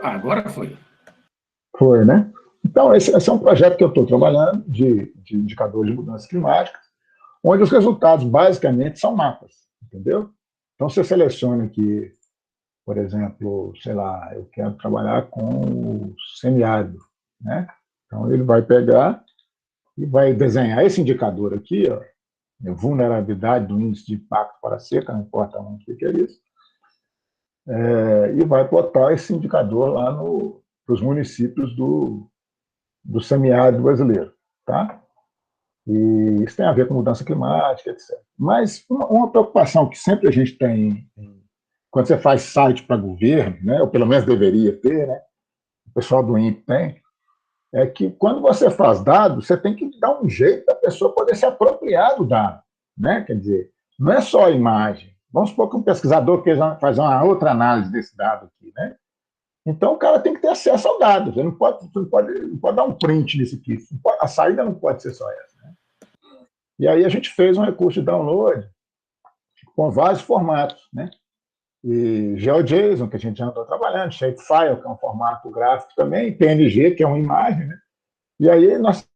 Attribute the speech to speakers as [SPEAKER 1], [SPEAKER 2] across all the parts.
[SPEAKER 1] Agora foi.
[SPEAKER 2] Foi, né? Então, esse é um projeto que eu estou trabalhando de indicadores de mudanças climáticas, onde os resultados, basicamente, são mapas, entendeu? Então, você seleciona aqui, por exemplo, sei lá, eu quero trabalhar com o semiárido, né? Então, ele vai pegar e vai desenhar esse indicador aqui, ó, vulnerabilidade do índice de impacto para a seca, não importa o que é isso, e vai botar esse indicador lá para os municípios do semiárido brasileiro, tá? E isso tem a ver com mudança climática, etc. Mas uma preocupação que sempre a gente tem quando você faz site para governo, né, ou pelo menos deveria ter, né, o pessoal do INPE tem, é que quando você faz dados, você tem que dar um jeito da pessoa poder se apropriar do dado, né? Quer dizer, não é só a imagem. Vamos supor que um pesquisador queira fazer uma outra análise desse dado aqui, né? Então, o cara tem que ter acesso ao dado. Você não pode dar um print nisso aqui. A saída não pode ser só essa. Né? E aí a gente fez um recurso de download com vários formatos, né? E GeoJSON, que a gente já andou trabalhando, Shapefile, que é um formato gráfico também, PNG, que é uma imagem, né? E aí nós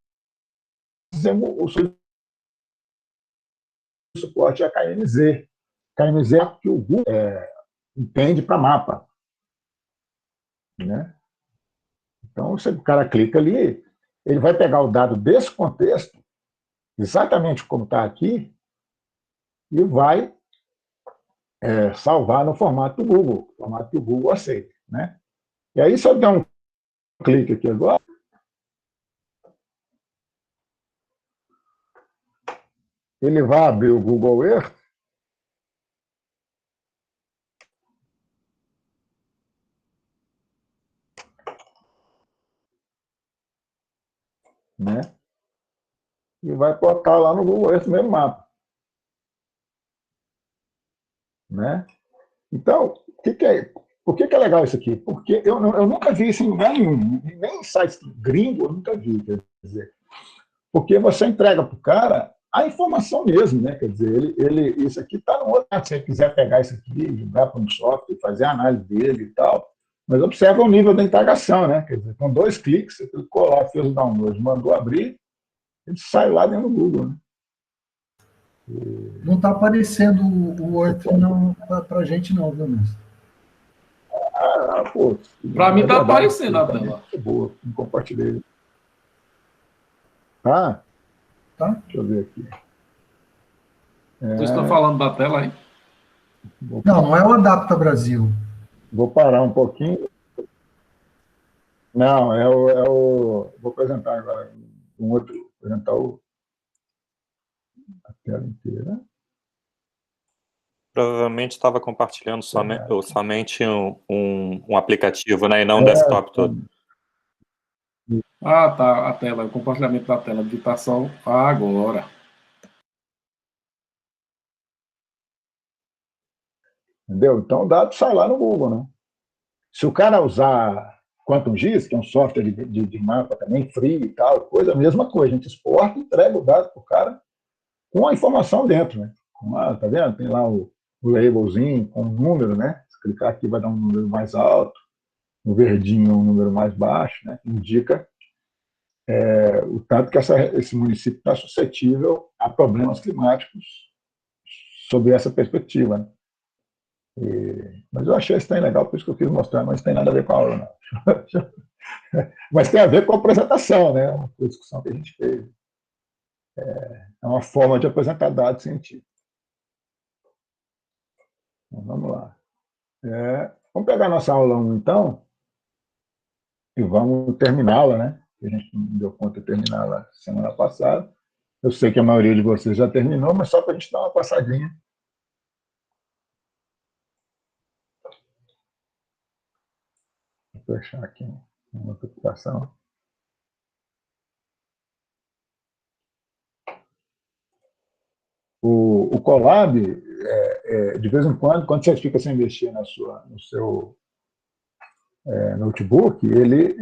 [SPEAKER 2] fizemos o suporte a KNZ. KNZ é o que o Google entende para mapa. Né? Então, se o cara clica ali, ele vai pegar o dado desse contexto, exatamente como está aqui, e vai salvar no formato do Google, formato que o Google aceita. Né? E aí, se eu der um clique aqui agora, ele vai abrir o Google Earth, né? E vai botar lá no Google Earth o mesmo mapa. Né? Então, por que é legal isso aqui? Porque eu nunca vi isso em lugar nenhum, nem em sites gringo eu nunca vi, quer dizer, porque você entrega para o cara a informação mesmo, né? Quer dizer, isso aqui está no outro, se você quiser pegar isso aqui, jogar para um software, fazer a análise dele e tal, mas observa o nível da integração, né? Quer dizer, com 2 cliques, você clicou lá, fez o download, mandou abrir, ele sai lá dentro do Google, né?
[SPEAKER 3] Não está aparecendo o Earth para a gente, não, viu, mesmo?
[SPEAKER 1] Para mim está aparecendo a tela.
[SPEAKER 2] Boa, compartilhei. Tá? Deixa eu ver aqui.
[SPEAKER 1] Vocês estão falando da tela aí?
[SPEAKER 3] Não é o Adapta Brasil.
[SPEAKER 2] Vou parar um pouquinho. Não, vou apresentar agora um outro. Apresentar a tela inteira.
[SPEAKER 4] Provavelmente estava compartilhando somente um aplicativo, né, e não um desktop todo.
[SPEAKER 1] Ah, tá. A tela, o compartilhamento da tela, digitação agora.
[SPEAKER 2] Entendeu? Então o dado sai lá no Google, né? Se o cara usar QuantumGIS, que é um software de mapa também, free e tal, a mesma coisa. A gente exporta e entrega o dado para o cara com a informação dentro, né? Tá vendo? Tem lá o labelzinho com um número, né? Se clicar aqui vai dar um número mais alto, no verdinho um número mais baixo, né? Indica o tanto que esse município está suscetível a problemas climáticos sob essa perspectiva. Né? Mas eu achei isso bem legal, por isso que eu quis mostrar, mas não tem nada a ver com a aula, não. Mas tem a ver com a apresentação, né? Uma discussão que a gente fez. É uma forma de apresentar dados científicos. Então, vamos lá. Vamos pegar a nossa aula 1, então, e vamos terminá-la, né? A gente não deu conta de terminá-la semana passada. Eu sei que a maioria de vocês já terminou, mas só para a gente dar uma passadinha. Vou fechar aqui uma outra aplicação. O Colab, de vez em quando você fica sem mexer no seu notebook, ele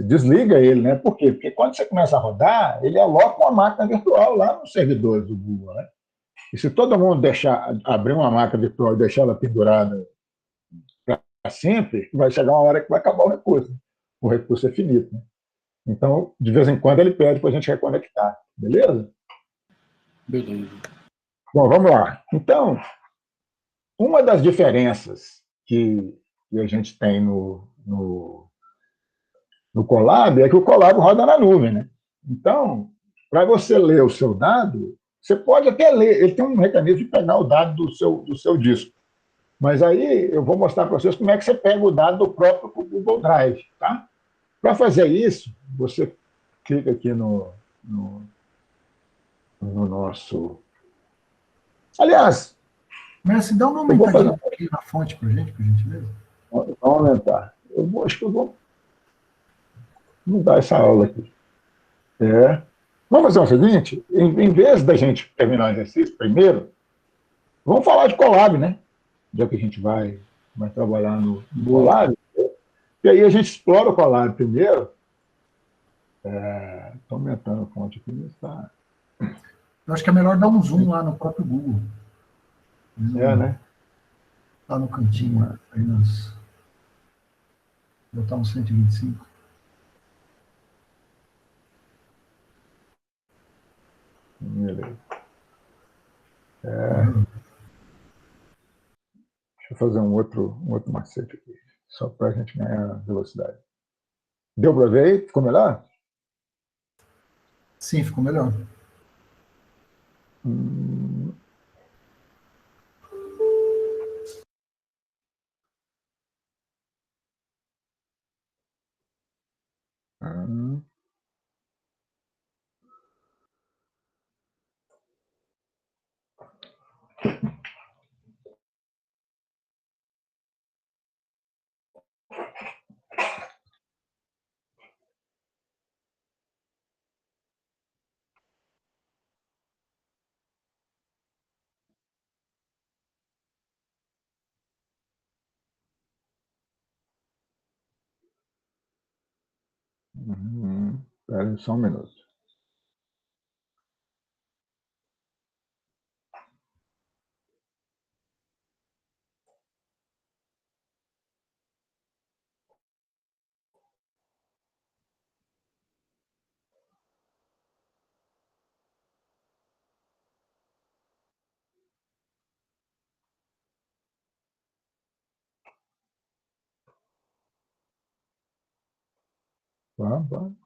[SPEAKER 2] desliga ele, né? Por quê? Porque quando você começa a rodar, ele aloca uma máquina virtual lá nos servidores do Google, né? E se todo mundo abrir uma máquina virtual e deixar ela pendurada sempre, vai chegar uma hora que vai acabar o recurso. O recurso é finito. Né? Então, de vez em quando, ele pede para a gente reconectar. Beleza?
[SPEAKER 1] Beleza.
[SPEAKER 2] Bom, vamos lá. Então, uma das diferenças que a gente tem no Colab é que o Colab roda na nuvem. Né? Então, para você ler o seu dado, você pode até ler. Ele tem um mecanismo de pegar o dado do seu disco. Mas aí eu vou mostrar para vocês como é que você pega o dado do próprio Google Drive. Tá? Para fazer isso, você clica aqui no nosso... Aliás...
[SPEAKER 3] Mestre, dá uma aumentadinha aqui na fonte para gente, por gentileza.
[SPEAKER 2] Vamos aumentar. Acho que eu vou mudar essa aula aqui. Vamos fazer o seguinte, em vez da gente terminar o exercício primeiro, vamos falar de Colab, né? Já que a gente vai trabalhar no Colab. E aí a gente explora o Colab primeiro. Estou aumentando a fonte aqui, mas está...
[SPEAKER 3] Eu acho que é melhor dar um zoom lá no próprio Google.
[SPEAKER 2] Né?
[SPEAKER 3] Lá no cantinho, aí botar um 125.
[SPEAKER 2] Beleza. Deixa eu fazer um outro macete aqui, só para a gente ganhar velocidade. Deu para ver aí? Ficou melhor?
[SPEAKER 3] Sim, ficou melhor.
[SPEAKER 2] Espera só um minuto. Vamos.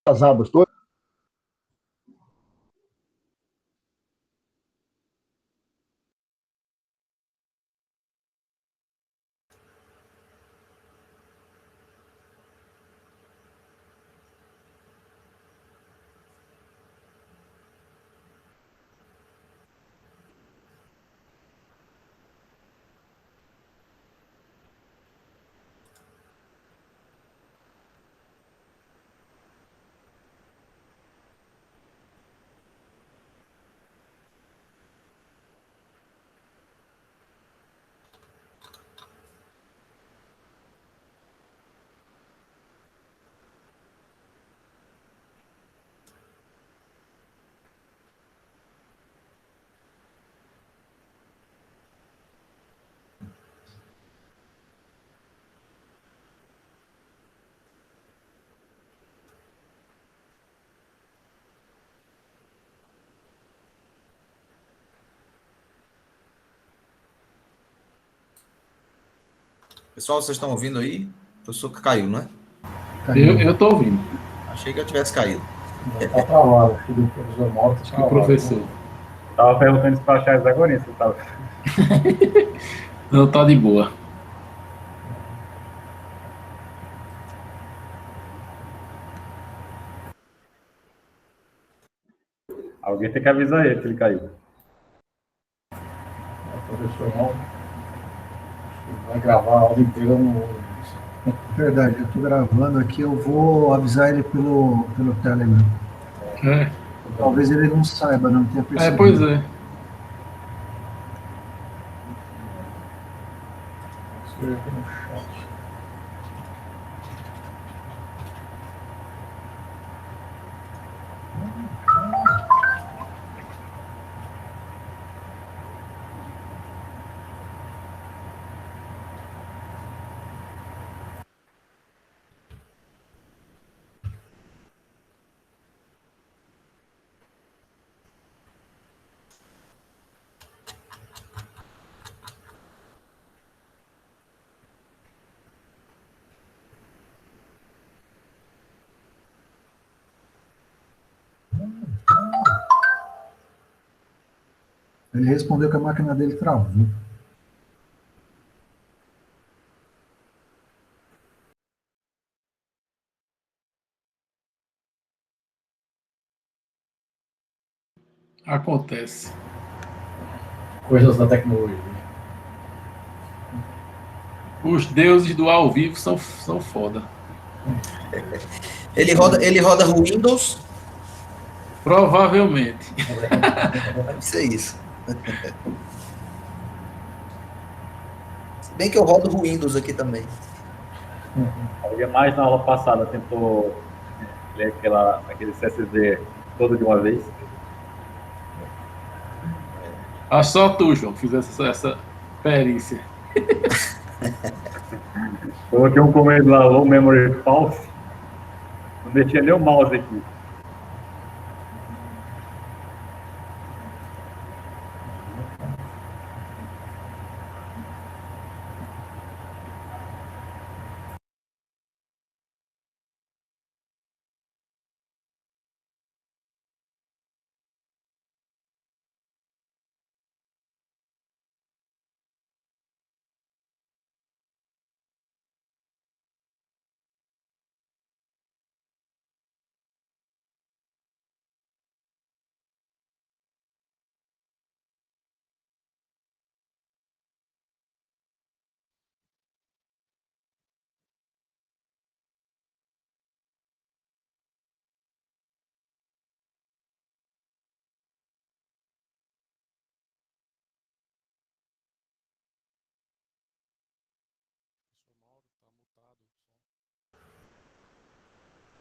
[SPEAKER 2] As abas todas.
[SPEAKER 5] Pessoal, vocês estão ouvindo aí? O professor caiu, não é?
[SPEAKER 1] Eu estou ouvindo.
[SPEAKER 5] Achei que eu tivesse caído.
[SPEAKER 3] Está travado, filho do professor Malta.
[SPEAKER 1] Acho que o professor.
[SPEAKER 6] Estava perguntando isso para a Charles agora, você estava...
[SPEAKER 1] Não, tá de boa.
[SPEAKER 6] Alguém tem que avisar ele que ele caiu.
[SPEAKER 1] Professor, vai gravar a aula inteira no.
[SPEAKER 3] Verdade, eu estou gravando aqui, eu vou avisar ele pelo Telegram. Talvez ele não saiba, não tenha percebido.
[SPEAKER 1] Pois é.
[SPEAKER 3] Escreve no chat. Ele respondeu que a máquina dele travou.
[SPEAKER 1] Acontece. Coisas da tecnologia. Os deuses do ao vivo são foda.
[SPEAKER 5] Ele roda Windows?
[SPEAKER 1] Provavelmente.
[SPEAKER 5] Deve ser isso. Se bem que eu rodo Windows aqui também.
[SPEAKER 6] Alguém mais na aula passada tentou ler aquele CSV todo de uma vez.
[SPEAKER 1] Acho só tu, João, que fizesse essa perícia.
[SPEAKER 6] Coloquei um comando lá, low memory false. Não deixei nem o mouse aqui.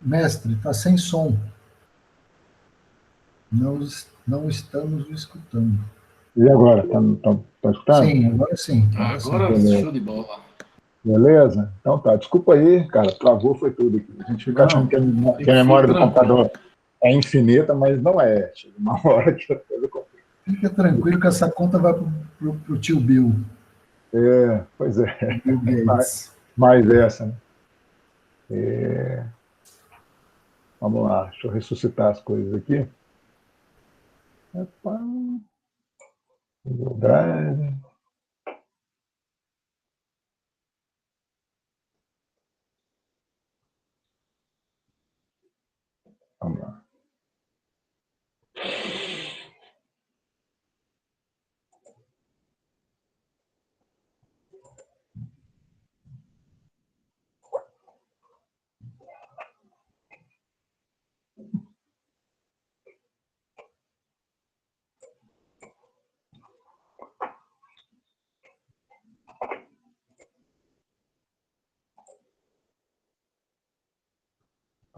[SPEAKER 3] Mestre, está sem som. Não estamos escutando.
[SPEAKER 2] E agora? Tá escutando?
[SPEAKER 3] Sim, agora sim.
[SPEAKER 1] Agora
[SPEAKER 3] sim.
[SPEAKER 1] show de bola.
[SPEAKER 2] Beleza? Então tá. Desculpa aí, cara. Travou foi tudo aqui. A gente fica achando que a memória do computador é infinita, mas não é. Chega uma hora que a coisa complica.
[SPEAKER 3] Fica tranquilo que essa conta vai pro tio Bill.
[SPEAKER 2] Pois é.
[SPEAKER 3] Bill Gates.
[SPEAKER 2] Mais essa, né? Vamos lá. Deixa eu ressuscitar as coisas aqui. Opa. Google Drive. Vamos lá.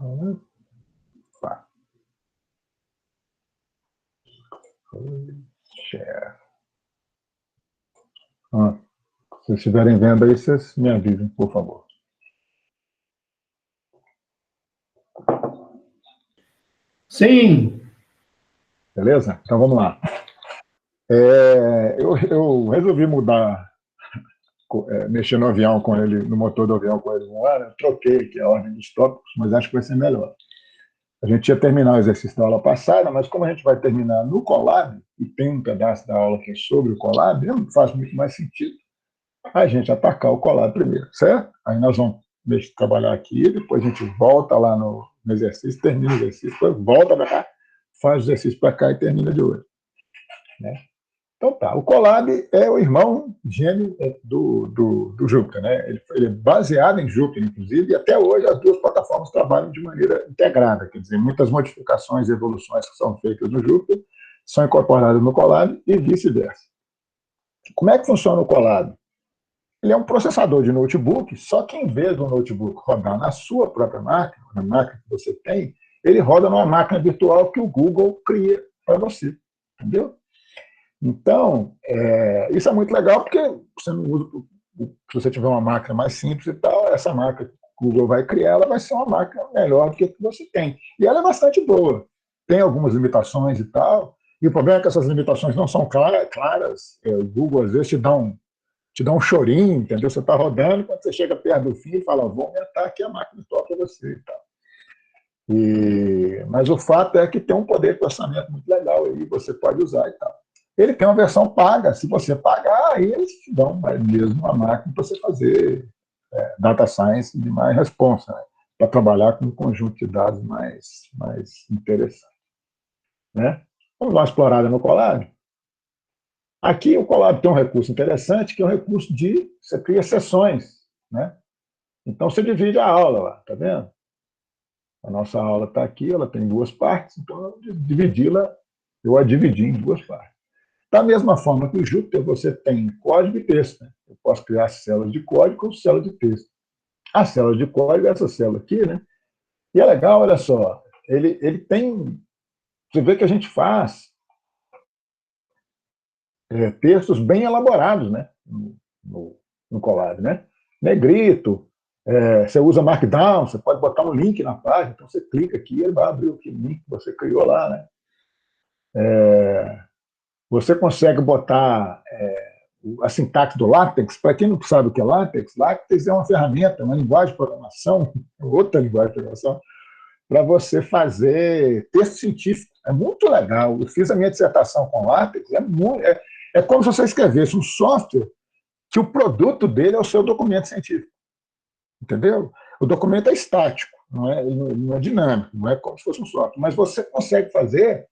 [SPEAKER 2] Opa. Share. Se vocês estiverem vendo aí, vocês me avisem, por favor.
[SPEAKER 1] Sim.
[SPEAKER 2] Beleza? Então vamos lá. Eu resolvi mudar, mexer no avião com ele, no motor do avião com ele no ar. Eu troquei aqui a ordem dos tópicos, mas acho que vai ser melhor. A gente ia terminar o exercício da aula passada, mas como a gente vai terminar no Colab, e tem um pedaço da aula que é sobre o Colab, não faz muito mais sentido a gente atacar o Colab primeiro, certo? Aí nós vamos trabalhar aqui, depois a gente volta lá no exercício, termina o exercício, depois volta para cá, faz o exercício para cá e termina de hoje. Né? Então tá, o Colab é o irmão gêmeo do Jupyter, né? Ele é baseado em Jupyter, inclusive, e até hoje as duas plataformas trabalham de maneira integrada, quer dizer, muitas modificações e evoluções que são feitas no Jupyter são incorporadas no Colab e vice-versa. Como é que funciona o Colab? Ele é um processador de notebook, só que em vez do notebook rodar na sua própria máquina, na máquina que você tem, ele roda numa máquina virtual que o Google cria para você, entendeu? Então, isso é muito legal, porque você não usa, se você tiver uma máquina mais simples e tal, essa máquina que o Google vai criar, ela vai ser uma máquina melhor do que a que você tem. E ela é bastante boa. Tem algumas limitações e tal, e o problema é que essas limitações não são claras. O Google, às vezes, te dá um chorinho, entendeu? Você está rodando, quando você chega perto do fim, fala, vou aumentar aqui a máquina virtual para você e tal. Mas o fato é que tem um poder de processamento muito legal aí, você pode usar e tal. Ele tem uma versão paga, se você pagar, aí eles te dão mesmo uma máquina para você fazer data science de mais responsa, né? Para trabalhar com um conjunto de dados mais interessante. Né? Vamos dar uma explorada no Colab? Aqui o Colab tem um recurso interessante, que é o recurso de você cria sessões. Né? Então você divide a aula lá, tá vendo? A nossa aula está aqui, ela tem duas partes, então eu a dividi em duas partes. Da mesma forma que o Jupyter, você tem código e texto. Né? Eu posso criar células de código ou células de texto. A célula de código é essa célula aqui, né? E é legal, olha só, ele tem... Você vê que a gente faz textos bem elaborados, né? No Colab, né? Negrito, você usa Markdown, você pode botar um link na página, então você clica aqui e ele vai abrir o link que você criou lá, né? Você consegue botar a sintaxe do LaTeX. Para quem não sabe o que é LaTeX, LaTeX é uma ferramenta, uma linguagem de programação, outra linguagem de programação, para você fazer texto científico. É muito legal. Eu fiz a minha dissertação com LaTeX. É como se você escrevesse um software que o produto dele é o seu documento científico. Entendeu? O documento é estático, não é dinâmico, não é como se fosse um software. Mas você consegue fazer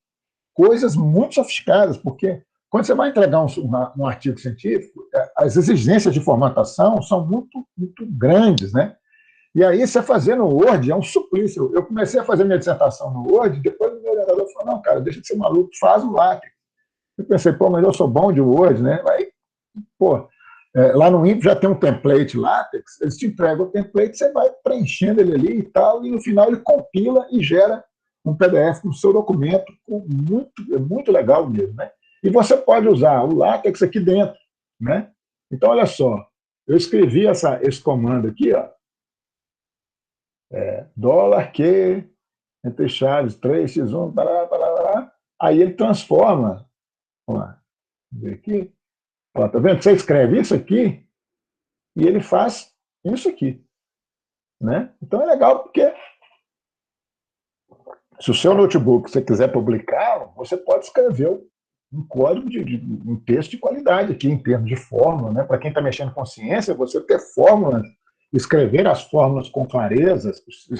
[SPEAKER 2] coisas muito sofisticadas, porque quando você vai entregar um artigo científico, as exigências de formatação são muito, muito grandes, né? E aí você fazer no Word é um suplício. Eu comecei a fazer minha dissertação no Word, depois o meu orientador falou, não, cara, deixa de ser maluco, faz o LaTeX. Eu pensei, pô, mas eu sou bom de Word, né? Aí, pô, lá no INPE já tem um template LaTeX, eles te entregam o template, você vai preenchendo ele ali e tal, e no final ele compila e gera um PDF no seu documento, muito legal mesmo, né? E você pode usar o LaTeX aqui dentro, né? Então, olha só, eu escrevi esse comando aqui, ó, $Q, entre chaves, 3x1, aí ele transforma, vamos lá, ver aqui, ó, tá vendo? Você escreve isso aqui e ele faz isso aqui, né? Então é legal porque se o seu notebook você quiser publicar, você pode escrever um código um texto de qualidade aqui, em termos de fórmula, né? Para quem está mexendo com ciência, você ter fórmulas, escrever as fórmulas com clareza,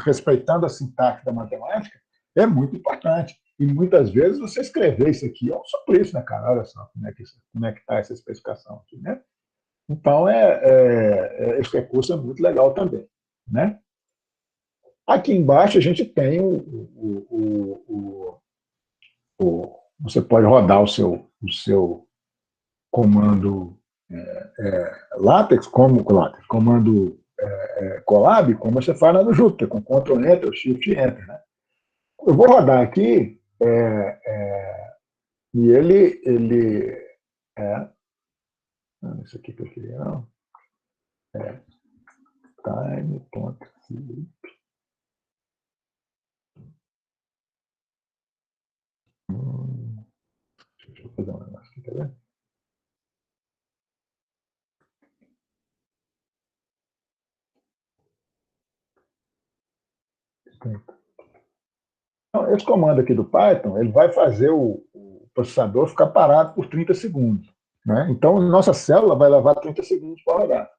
[SPEAKER 2] respeitando a sintaxe da matemática, é muito importante. E muitas vezes você escrever isso aqui é um suplício, né, cara? Olha só como é que está essa especificação aqui, né? Então, esse recurso é muito legal também, né? Aqui embaixo a gente tem você pode rodar o seu comando LaTeX, comando Colab, como você faz lá no Jupyter, com Ctrl Enter, Shift Enter, né? Eu vou rodar aqui e isso aqui que eu queria, não. Time.sleep. Deixa eu fazer um negócio aqui, tá vendo? Então, esse comando aqui do Python, ele vai fazer o processador ficar parado por 30 segundos. Né? Então, nossa célula vai levar 30 segundos para rodar.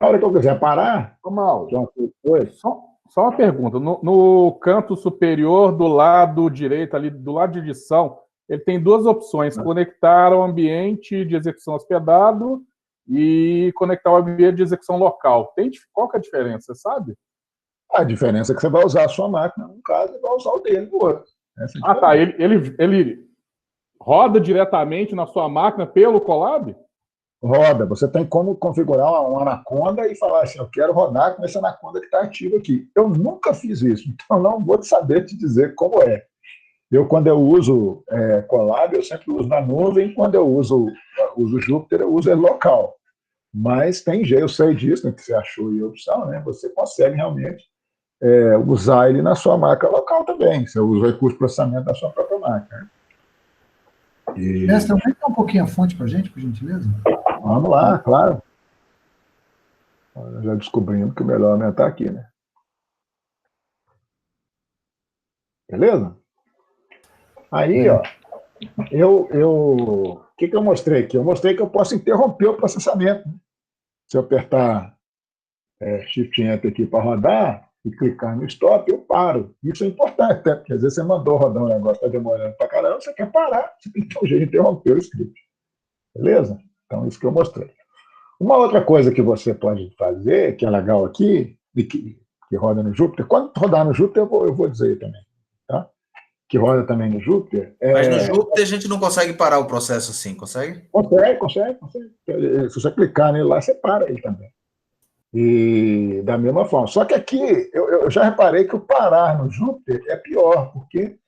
[SPEAKER 2] Na hora que eu quiser parar,
[SPEAKER 1] Ô, Mauro,
[SPEAKER 2] Oi.
[SPEAKER 7] Só uma pergunta. No canto superior do lado direito, ali do lado de edição, ele tem duas opções: conectar ao ambiente de execução hospedado e conectar ao ambiente de execução local. Qual que é a diferença, você sabe?
[SPEAKER 2] A diferença é que você vai usar a sua máquina num caso e vai usar o dele no outro.
[SPEAKER 7] Tá. Ele roda diretamente na sua máquina pelo Colab?
[SPEAKER 2] Roda. Você tem como configurar uma Anaconda e falar assim, eu quero rodar com essa Anaconda que está ativa aqui. Eu nunca fiz isso, então não vou saber te dizer como é. Quando eu uso Colab, eu sempre uso na nuvem. Quando eu uso Jupyter, eu uso ele local. Mas tem jeito, eu sei disso, né, que você achou aí a opção, né? Você consegue realmente usar ele na sua máquina local também. Você usa o recurso de processamento da sua própria máquina.
[SPEAKER 3] Mestre, aumenta um pouquinho a fonte para a gente, por gentileza?
[SPEAKER 2] Vamos lá, claro. Já descobrimos que o melhor é aumentar aqui, né? Beleza? Aí, ó, o que eu mostrei aqui? Eu mostrei que eu posso interromper o processamento. Se eu apertar Shift Enter aqui para rodar e clicar no Stop, eu paro. Isso é importante, né? Porque às vezes você mandou rodar um negócio, está demorando para caramba, você quer parar, você tem que ter um jeito de interromper o script. Beleza? Então, isso que eu mostrei. Uma outra coisa que você pode fazer, que é legal aqui, e que roda no Jupyter, quando rodar no Jupyter, eu vou dizer aí também, tá? Que roda também no Jupyter.
[SPEAKER 5] Mas no Jupyter a gente não consegue parar o processo assim, consegue?
[SPEAKER 2] Consegue. Se você clicar nele lá, você para ele também. E da mesma forma. Só que aqui, eu já reparei que o parar no Jupyter é pior, porque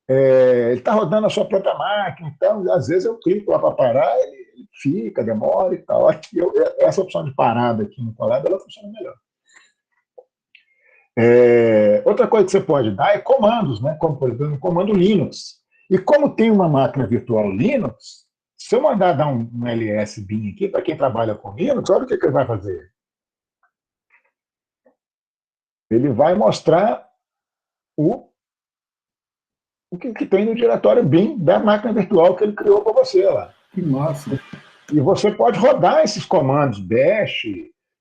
[SPEAKER 2] ele está rodando a sua própria máquina, então, às vezes eu clico lá para parar, ele fica, demora e tal. Aqui, essa opção de parada aqui no Colab, ela funciona melhor. Outra coisa que você pode dar é comandos, né? Como, por exemplo, o comando Linux. E como tem uma máquina virtual Linux, se eu mandar dar um ls bin aqui, para quem trabalha com Linux, olha o que ele vai fazer. Ele vai mostrar o que tem no diretório bin da máquina virtual que ele criou para você lá.
[SPEAKER 3] Que massa.
[SPEAKER 2] E você pode rodar esses comandos, bash,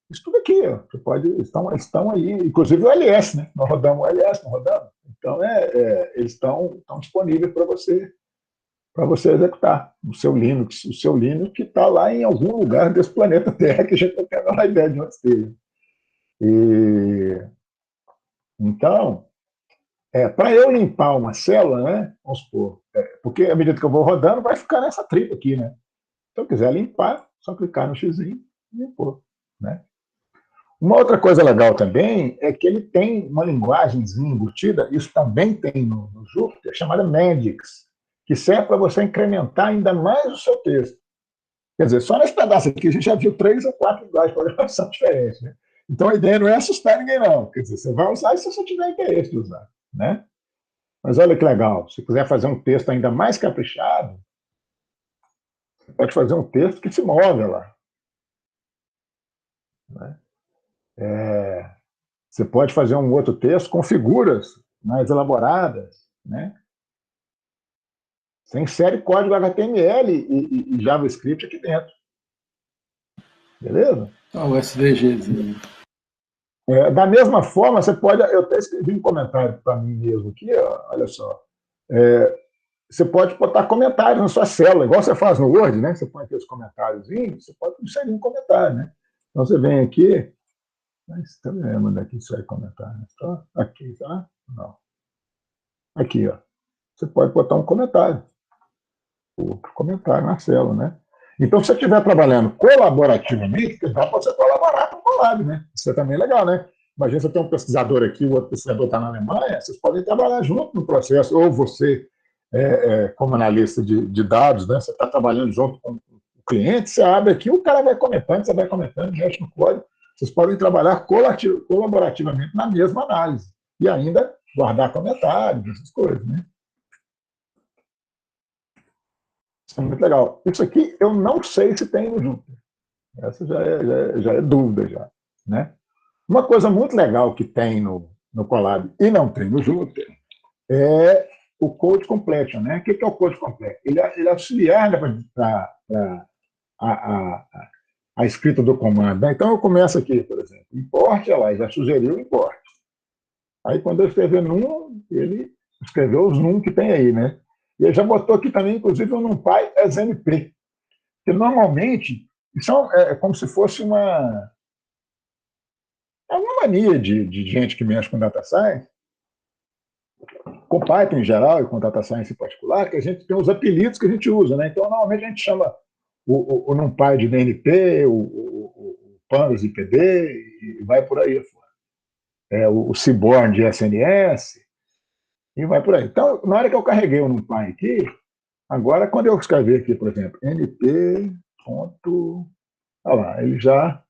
[SPEAKER 2] isso tudo aqui. Ó. Você pode, estão aí, inclusive o ls, né? Nós rodamos o ls, não rodamos. Então, eles estão disponíveis para você executar o seu Linux que está lá em algum lugar desse planeta Terra, que a gente não tem a menor ideia de onde esteja. Então, para eu limpar uma célula, né, vamos supor, porque à medida que eu vou rodando, vai ficar nessa tripa aqui, né? Se eu quiser limpar, só clicar no xizinho e limpou, né? Uma outra coisa legal também é que ele tem uma linguagemzinha embutida, isso também tem no Jupyter, chamada Magix, que serve para você incrementar ainda mais o seu texto. Quer dizer, só nesse pedaço aqui a gente já viu 3 ou 4 linguagens de programação diferentes, né? Então a ideia não é assustar ninguém, não. Quer dizer, você vai usar se você tiver interesse de usar, né? Mas olha que legal, se quiser fazer um texto ainda mais caprichado, você pode fazer um texto que se move lá. Né? Você pode fazer um outro texto com figuras mais elaboradas, né? Você insere código HTML e JavaScript aqui dentro. Beleza?
[SPEAKER 3] O SVGzinho.
[SPEAKER 2] Da mesma forma, você pode... Eu até escrevi um comentário para mim mesmo aqui, ó, olha só. Você pode botar comentários na sua célula, igual você faz no Word, né? Você põe aqui os comentáriozinhos, você pode inserir um comentário, né? Então você vem aqui, mas também lembra onde é que isso aí comentário, né? Então, aqui, tá? Não. Aqui, ó. Você pode botar um comentário. Outro comentário na célula, né? Então, se você estiver trabalhando colaborativamente, dá para você colaborar com o Colab, né? Isso é também legal, né? Imagina você tem um pesquisador aqui, o outro pesquisador está na Alemanha, vocês podem trabalhar junto no processo, ou você, como analista de dados, né? Você está trabalhando junto com o cliente, você abre aqui, o cara vai comentando, você vai comentando, mexe no código, vocês podem trabalhar colaborativamente na mesma análise, e ainda guardar comentários, essas coisas, né? Isso é muito legal. Isso aqui eu não sei se tem no Jupyter. Essa já é dúvida, já, né? Uma coisa muito legal que tem no Colab e não tem no Jupyter é o Code Completion, né? O que é o Code Completion? Ele é auxiliar, né, a escrita do comando, né? Então eu começo aqui, por exemplo, import, ela já sugeriu o import. Aí quando eu escrever num, ele escreveu os num que tem aí, né? E ele já botou aqui também, inclusive, o NumPy XMP. Que normalmente, isso é como se fosse uma mania de gente que mexe com data science, com Python em geral e com data science em particular, que a gente tem os apelidos que a gente usa, né? Então, normalmente a gente chama o NumPy de DNP, o Pandas de PD, e vai por aí afora. O Seaborn de SNS, e vai por aí. Então, na hora que eu carreguei o NumPy aqui, agora, quando eu escrever aqui, por exemplo, np. Olha lá, ele já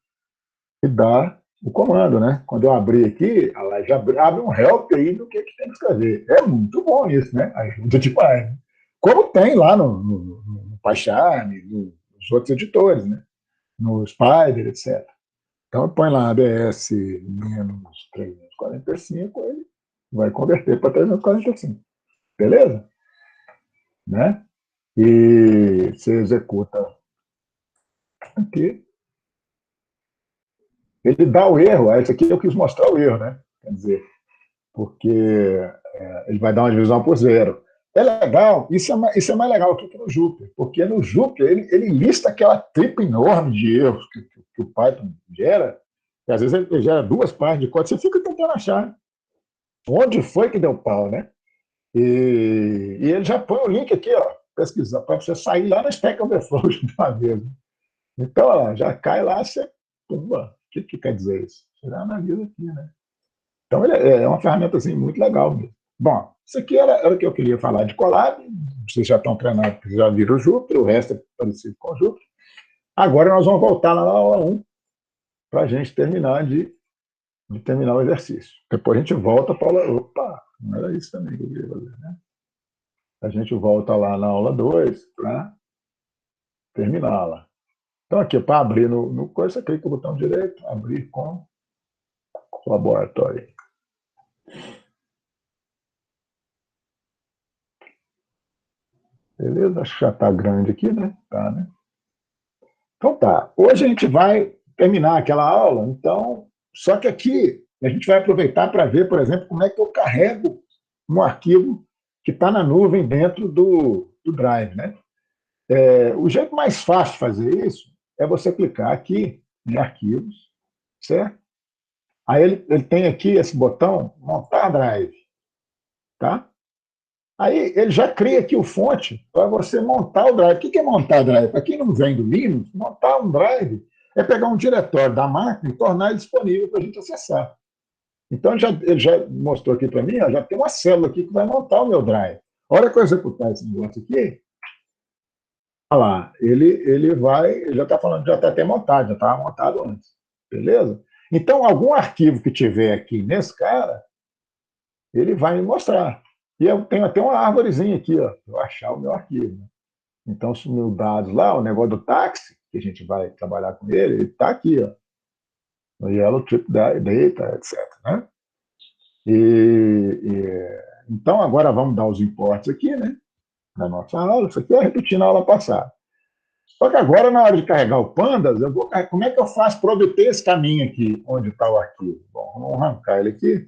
[SPEAKER 2] me dá o comando, né? Quando eu abrir aqui, ela já abre um help aí do que tem que escrever. É muito bom isso, né? Ajuda demais. Né? Como tem lá no PyCharm, nos outros editores, né? No Spider, etc. Então, põe lá ABS menos 345, ele vai converter para 345. Beleza? Né? E você executa aqui. Ele dá o erro, esse aqui eu quis mostrar o erro, né? Quer dizer, porque ele vai dar uma divisão por zero. É legal, isso é mais legal aqui que no Jupyter, porque no Jupyter ele lista aquela tripa enorme de erros que o Python gera, e às vezes ele gera 2 páginas de código, você fica tentando achar onde foi que deu pau, né? E ele já põe o link aqui, ó, pesquisar, para você sair lá no Stack Overflow de uma vez. Então, ó, já cai lá, você... Pumba, o que quer dizer isso? Você já analisa aqui, né? Então, ele é uma ferramenta assim, muito legal mesmo. Bom, isso aqui era o que eu queria falar de Colab. Vocês já estão treinados, já viram o Jupyter, o resto é parecido com o Jupyter. Agora nós vamos voltar lá na aula 1 para a gente terminar terminar o exercício. Depois a gente volta para a aula... Opa, não era isso também que eu queria fazer, né? A gente volta lá na aula 2 para terminá-la. Então, aqui, para abrir no coisa, você clica no botão direito, abrir com laboratório. Beleza? Acho que já está grande aqui, né? Tá, né? Então tá. Hoje a gente vai terminar aquela aula, então, só que aqui a gente vai aproveitar para ver, por exemplo, como é que eu carrego um arquivo que está na nuvem dentro do Drive, né? O jeito mais fácil de fazer isso é você clicar aqui em arquivos, certo? Aí ele tem aqui esse botão, montar drive, tá? Aí ele já cria aqui o fonte para você montar o drive. O que é montar drive? Para quem não vem do Linux, montar um drive é pegar um diretório da máquina e tornar ele disponível para a gente acessar. Então ele já mostrou aqui para mim, ó, já tem uma célula aqui que vai montar o meu drive. A hora que eu executar esse negócio aqui, olha lá, ele já está falando, já está até montado, já estava montado antes. Beleza? Então, algum arquivo que tiver aqui nesse cara, ele vai me mostrar. E eu tenho até uma árvorezinha aqui, ó, para eu achar o meu arquivo. Então, se meus dados lá, o negócio do táxi, que a gente vai trabalhar com ele está aqui, ó, no Yellow Trip Data, etc. Né? Então, agora vamos dar os imports aqui, né? Na nossa aula. Isso aqui é repetindo a aula passada. Só que agora, na hora de carregar o Pandas, como é que eu faço para obter esse caminho aqui, onde está o arquivo? Bom, vamos arrancar ele aqui.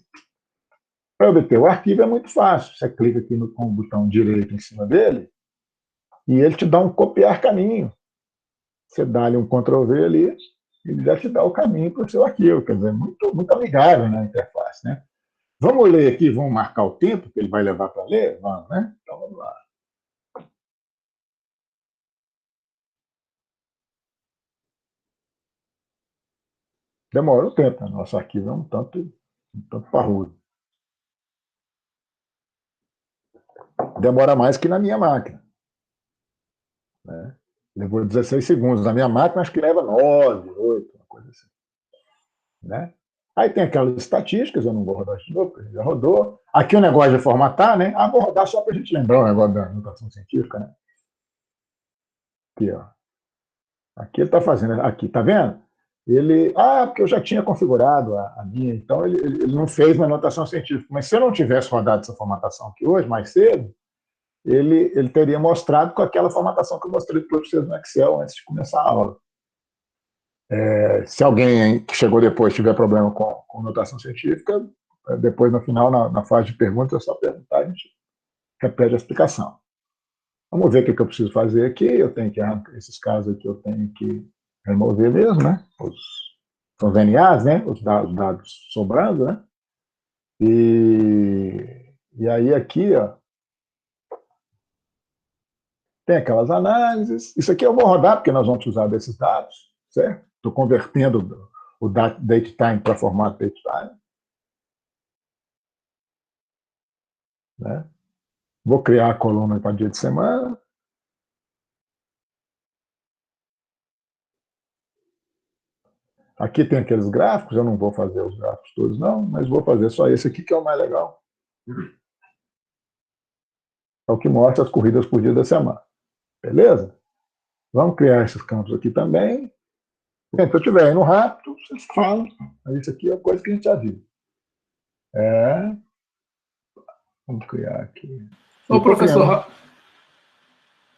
[SPEAKER 2] Para obter o arquivo é muito fácil. Você clica aqui com o botão direito em cima dele e ele te dá um copiar caminho. Você dá ali um Ctrl+V ali, ele já te dá o caminho para o seu arquivo. Quer dizer, muito amigável na interface, né? Vamos ler aqui, vamos marcar o tempo que ele vai levar para ler? Vamos, né? Então, vamos lá. Demora um tempo, né? Nosso arquivo é um tanto parrudo. Demora mais que na minha máquina. Né? Levou 16 segundos. Na minha máquina, acho que leva 9, 8, uma coisa assim. Né? Aí tem aquelas estatísticas, eu não vou rodar de novo, porque já rodou. Aqui o negócio de formatar, né? Vou rodar só para a gente lembrar o negócio da notação científica, né? Aqui, ó. Aqui ele está fazendo, aqui, tá vendo? Porque eu já tinha configurado a minha, então ele não fez uma notação científica. Mas se eu não tivesse rodado essa formatação aqui hoje, mais cedo, ele teria mostrado com aquela formatação que eu mostrei para vocês no Excel antes de começar a aula. Se alguém que chegou depois tiver problema com notação científica, depois, no final, na fase de perguntas, é só perguntar, a gente repete a explicação. Vamos ver o que eu preciso fazer aqui. Eu tenho que, esses casos aqui, eu tenho que remover mesmo, né? São VNAs, né? Os dados sobrando, né? E aí aqui, ó, tem aquelas análises. Isso aqui eu vou rodar, porque nós vamos usar desses dados, certo? Estou convertendo o datetime para formato datetime. Né? Vou criar a coluna para dia de semana. Aqui tem aqueles gráficos, eu não vou fazer os gráficos todos não, mas vou fazer só esse aqui que é o mais legal. É o que mostra as corridas por dia da semana. Beleza? Vamos criar esses campos aqui também. Se eu estiver indo rápido, vocês falam. Isso aqui é coisa que a gente já viu. Vamos criar aqui.
[SPEAKER 8] Ô, professor...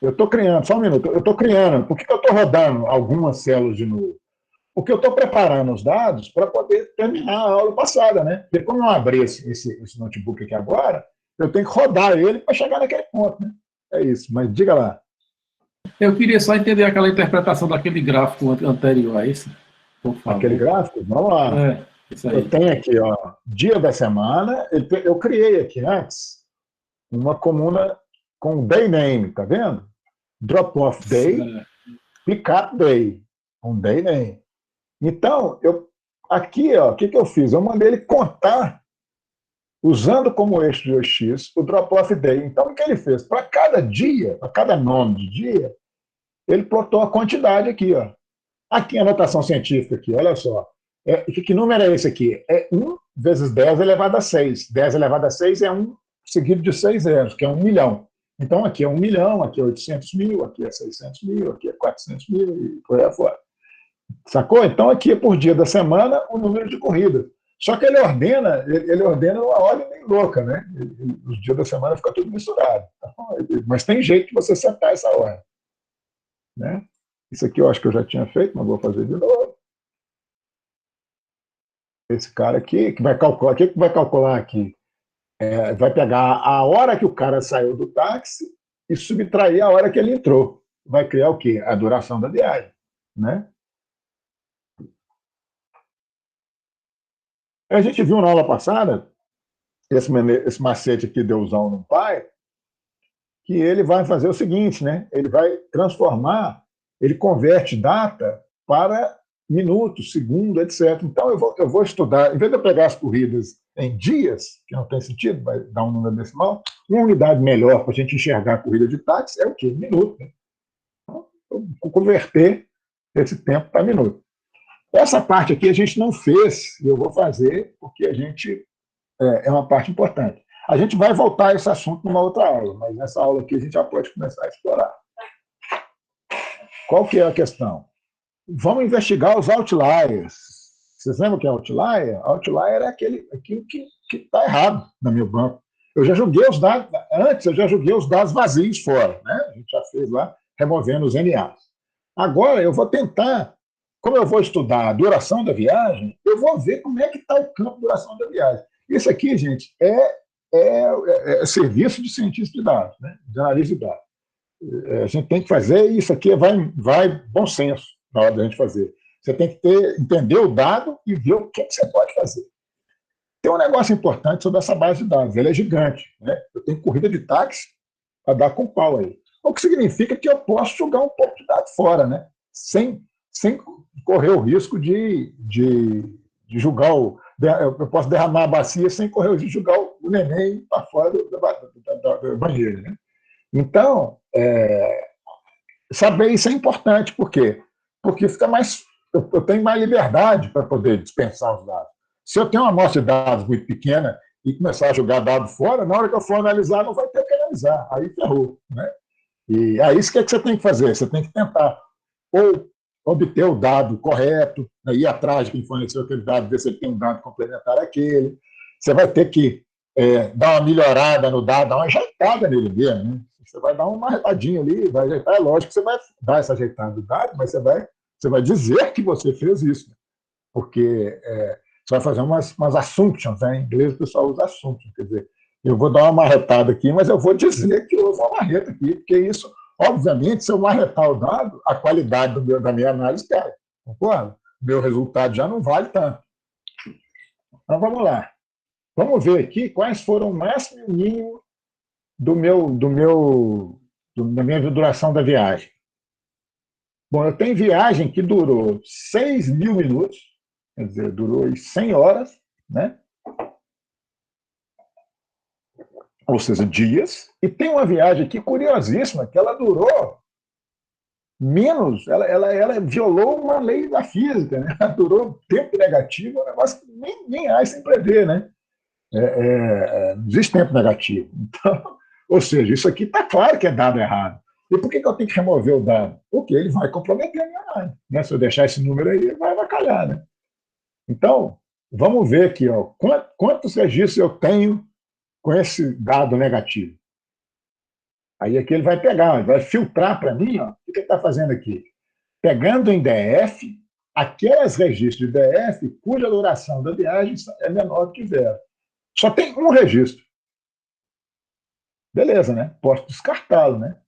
[SPEAKER 2] Eu estou criando, só um minuto. Eu estou criando. Por que eu estou rodando algumas células de novo? Porque eu estou preparando os dados para poder terminar a aula passada, né? Porque como eu abri esse notebook aqui agora, eu tenho que rodar ele para chegar naquele ponto, né? É isso, mas diga lá.
[SPEAKER 8] Eu queria só entender aquela interpretação daquele gráfico anterior a esse, por favor.
[SPEAKER 2] Aquele gráfico? Vamos lá.
[SPEAKER 8] Isso aí.
[SPEAKER 2] Eu tenho aqui, ó, dia da semana, eu criei aqui antes uma coluna com day name, tá vendo? Drop-off day, pick-up day, um day name. Então, aqui, ó, o que eu fiz? Eu mandei ele contar, usando como eixo de OX, o drop-off day. Então, o que ele fez? Para cada dia, para cada nome de dia, ele plotou a quantidade aqui, ó. Aqui a notação científica, aqui, olha só. Que número é esse aqui? É 1 vezes 10 elevado a 6. 10 elevado a 6 é 1 seguido de 6 zeros, que é 1 milhão. Então, aqui é 1 milhão, aqui é 800 mil, aqui é 600 mil, aqui é 400 mil e por aí afora. Sacou? Então, aqui é por dia da semana o número de corridas. Só que ele ordena uma ordem meio louca, né? Os dias da semana fica tudo misturado. Mas tem jeito de você setar essa ordem. Né? Isso aqui eu acho que eu já tinha feito, mas vou fazer de novo. Esse cara aqui, que vai calcular, o que vai calcular aqui? Vai pegar a hora que o cara saiu do táxi e subtrair a hora que ele entrou. Vai criar o quê? A duração da viagem. Né? A gente viu na aula passada, esse macete aqui de usar o NumPy, que ele vai fazer o seguinte, né? Ele vai transformar, ele converte data para minutos, segundo, etc. Então, eu vou estudar, em vez de eu pegar as corridas em dias, que não tem sentido, vai dar um número decimal, uma unidade melhor para a gente enxergar a corrida de táxi é o quê? Minuto. Né? Então, eu vou converter esse tempo para minuto. Essa parte aqui a gente não fez, e eu vou fazer, porque a gente é uma parte importante. A gente vai voltar a esse assunto numa outra aula, mas nessa aula aqui a gente já pode começar a explorar. Qual que é a questão? Vamos investigar os outliers. Vocês lembram o que é outlier? Outlier é aquilo que está errado no meu banco. Eu já joguei os dados, antes eu já joguei os dados vazios fora, né? A gente já fez lá, removendo os NAs. Agora eu vou tentar, como eu vou estudar a duração da viagem, eu vou ver como é que está o campo de duração da viagem. Isso aqui, gente, é serviço de cientista de dados, né? De analista de dados. A gente tem que fazer, e isso aqui vai bom senso na hora da gente fazer. Você tem que entender o dado e ver o que você pode fazer. Tem um negócio importante sobre essa base de dados, ela é gigante, né? Eu tenho corrida de táxi para dar com pau aí. O que significa que eu posso jogar um pouco de dado fora, né? Sem correr o risco de jogar eu posso derramar a bacia sem correr o risco de jogar o neném para fora do banheiro, né? Então, saber isso é importante, por quê? Porque fica mais, eu tenho mais liberdade para poder dispensar os dados. Se eu tenho uma amostra de dados muito pequena e começar a jogar dado fora, na hora que eu for analisar, não vai ter que analisar. Aí ferrou, né? E aí, isso que você tem que fazer? Você tem que tentar ou obter o dado correto, né, ir atrás de quem forneceu aquele dado, ver se ele tem um dado complementar àquele. Você vai ter que dar uma melhorada no dado, dar uma ajeitada nele mesmo. Né? Você vai dar uma arretadinha ali, vai ajeitar. É lógico que você vai dar essa ajeitada do dado, mas você vai Você vai dizer que você fez isso, porque você vai fazer umas assumptions, né? Em inglês o pessoal usa assumptions, quer dizer, eu vou dar uma marretada aqui, mas eu vou dizer que houve uma marreta aqui, porque isso, obviamente, se eu marretar o dado, a qualidade da minha análise cai, concorda? Meu resultado já não vale tanto. Então, vamos lá. Vamos ver aqui quais foram o máximo e o mínimo da minha duração da viagem. Bom, eu tenho viagem que durou 6.000 minutos, quer dizer, durou 100 horas, né? Ou seja, dias, e tem uma viagem aqui curiosíssima, que ela durou menos, ela violou uma lei da física, né? Ela durou tempo negativo, é um negócio que nem Einstein prevê, né? Não existe tempo negativo. Então, ou seja, isso aqui está claro que é dado errado. E por que eu tenho que remover o dado? Porque ele vai comprometer a minha análise. Né? Se eu deixar esse número aí, vai avacalhar. Né? Então, vamos ver aqui, ó, quantos registros eu tenho com esse dado negativo. Aí aqui ele vai pegar, ele vai filtrar para mim, ó, o que ele está fazendo aqui? Pegando em DF, aqueles registros de DF cuja duração da viagem é menor do que 0. Só tem um registro. Beleza, né? Posso descartá-lo, né?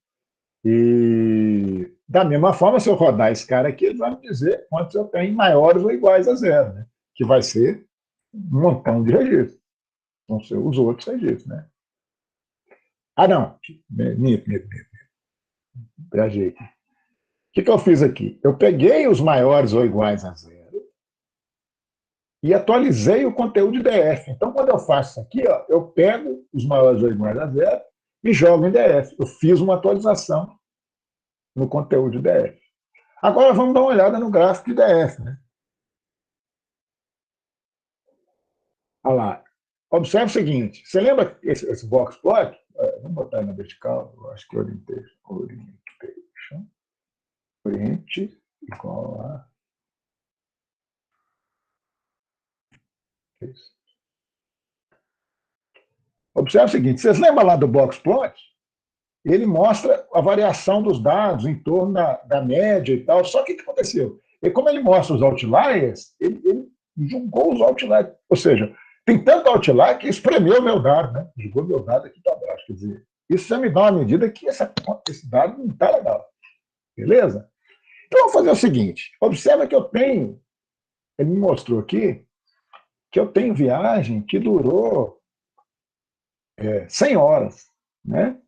[SPEAKER 2] E da mesma forma, se eu rodar esse cara aqui, ele vai me dizer quantos eu tenho maiores ou iguais a 0, né? Que vai ser um montão de registros. Vão ser os outros registros, né? Ah, não. Minto. Viajei aqui. O que eu fiz aqui? Eu peguei os maiores ou iguais a 0 e atualizei o conteúdo de DF. Então, quando eu faço isso aqui, ó, eu pego os maiores ou iguais a 0 e jogo em DF. Eu fiz uma atualização no conteúdo de DF. Agora vamos dar uma olhada no gráfico de DF. Né? Olha lá. Observe o seguinte. Você lembra esse box plot? Vamos botar aí na vertical. Eu acho que oriente igual a... Isso. Observe o seguinte. Vocês lembram lá do box plot? Ele mostra a variação dos dados em torno da média e tal. Só que o que aconteceu? E como ele mostra os outliers, ele julgou os outliers. Ou seja, tem tanto outlier que espremeu meu dado, né? Jogou meu dado aqui para baixo. Quer dizer, isso já me dá uma medida que esse dado não está legal. Beleza? Então, vamos fazer o seguinte. Observa que eu tenho, ele me mostrou aqui, que eu tenho viagem que durou 100 horas, né?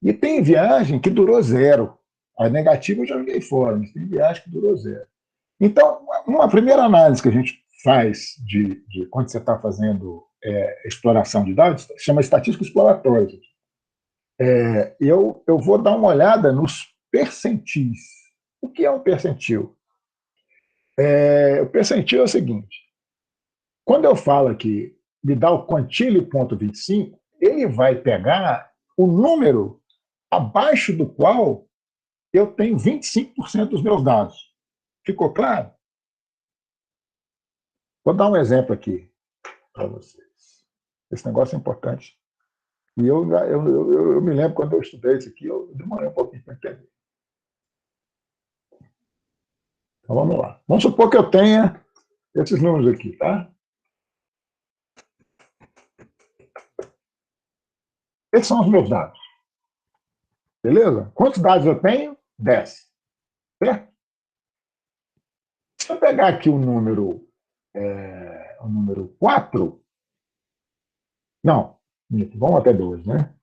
[SPEAKER 2] E tem viagem que durou 0. A negativa eu já joguei fora, mas tem viagem que durou 0. Então, uma primeira análise que a gente faz de quando você está fazendo exploração de dados, chama estatística exploratória. Eu vou dar uma olhada nos percentis. O que é um percentil? O percentil é o seguinte. Quando eu falo aqui, me dá o quantile ponto 25, ele vai pegar o número abaixo do qual eu tenho 25% dos meus dados. Ficou claro? Vou dar um exemplo aqui para vocês. Esse negócio é importante. E eu me lembro quando eu estudei isso aqui, eu demorei um pouquinho para entender. Então vamos lá. Vamos supor que eu tenha esses números aqui, tá? Esses são os meus dados. Beleza? Quantos dados eu tenho? 10. Certo? Se eu pegar aqui o número 4, não, vamos até 12, né?